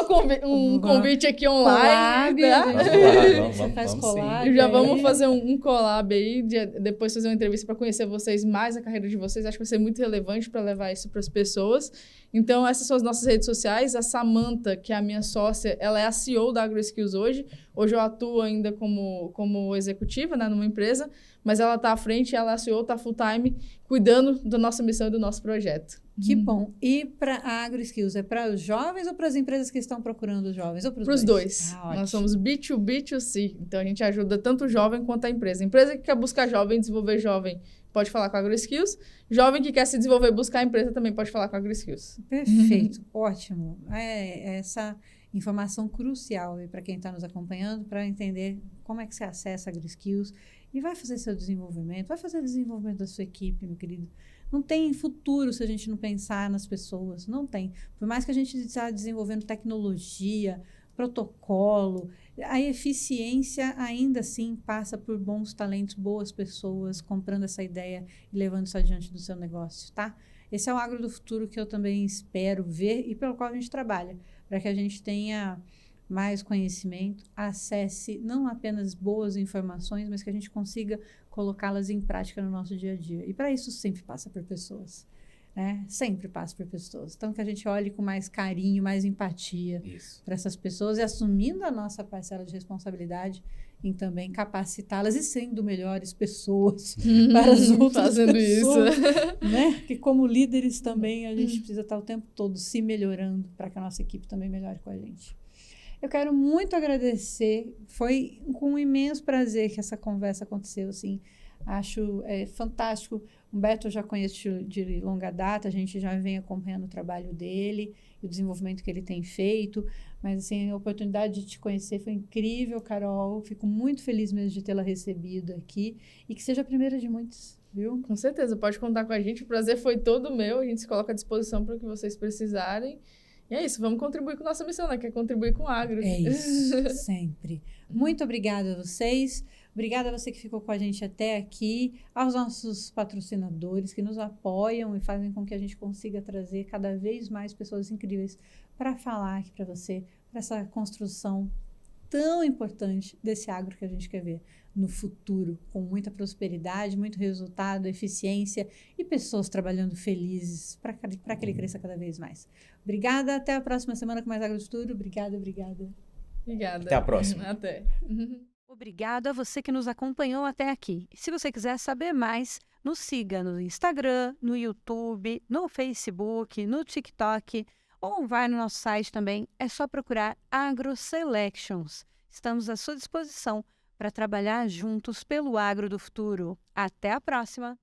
um convite aqui online. Collab, Né? você faz vamos collab. Já vamos fazer um collab aí, depois fazer uma entrevista para conhecer vocês mais, a carreira de vocês. Acho que vai ser muito relevante para levar isso para as pessoas. Então, essas são as nossas redes sociais. A Samantha, que é a minha sócia, ela é a CEO da AgroSkills hoje. Hoje eu atuo ainda como executiva, né, numa empresa, mas ela está à frente, ela é a CEO, está full time, cuidando da nossa missão e do nosso projeto. Que bom. E para a AgroSkills, é para os jovens ou para as empresas que estão procurando os jovens? Ou para os dois. Ah, nós somos B2B2C, então a gente ajuda tanto o jovem quanto a empresa. A empresa que quer buscar jovem, desenvolver jovem, pode falar com a AgroSkills. Jovem que quer se desenvolver e buscar a empresa também pode falar com a AgroSkills. Perfeito, ótimo. Essa informação crucial para quem está nos acompanhando, para entender como é que você acessa a AgroSkills e vai fazer seu desenvolvimento, vai fazer o desenvolvimento da sua equipe, meu querido. Não tem futuro se a gente não pensar nas pessoas, não tem. Por mais que a gente está desenvolvendo tecnologia, protocolo, a eficiência ainda assim passa por bons talentos, boas pessoas, comprando essa ideia e levando isso adiante do seu negócio, tá? Esse é o agro do futuro que eu também espero ver e pelo qual a gente trabalha, para que a gente tenha mais conhecimento, acesse não apenas boas informações, mas que a gente consiga colocá-las em prática no nosso dia a dia. E para isso sempre passa por pessoas, né? Sempre passa por pessoas. Então que a gente olhe com mais carinho, mais empatia para essas pessoas e assumindo a nossa parcela de responsabilidade em também capacitá-las e sendo melhores pessoas para as outras fazendo pessoas, isso, né? Que como líderes também a gente precisa estar o tempo todo se melhorando para que a nossa equipe também melhore com a gente. Eu quero muito agradecer, foi com um imenso prazer que essa conversa aconteceu, assim, acho fantástico. Humberto eu já conheço de longa data, a gente já vem acompanhando o trabalho dele e o desenvolvimento que ele tem feito, mas assim, a oportunidade de te conhecer foi incrível, Carol, fico muito feliz mesmo de tê-la recebido aqui e que seja a primeira de muitos, viu? Com certeza, pode contar com a gente, o prazer foi todo meu, a gente se coloca à disposição para o que vocês precisarem. E é isso, vamos contribuir com nossa missão, né? Que é contribuir com o agro. É isso, sempre. Muito obrigada a vocês. Obrigada a você que ficou com a gente até aqui, aos nossos patrocinadores que nos apoiam e fazem com que a gente consiga trazer cada vez mais pessoas incríveis para falar aqui para você, para essa construção tão importante desse agro que a gente quer ver no futuro, com muita prosperidade, muito resultado, eficiência e pessoas trabalhando felizes para que ele cresça cada vez mais. Obrigada, até a próxima semana com mais Agro do Futuro. Obrigada. Obrigada. Até a próxima. Até. Obrigada a você que nos acompanhou até aqui. Se você quiser saber mais, nos siga no Instagram, no YouTube, no Facebook, no TikTok ou vai no nosso site também. É só procurar AgroSelections. Estamos à sua disposição para trabalhar juntos pelo agro do futuro. Até a próxima!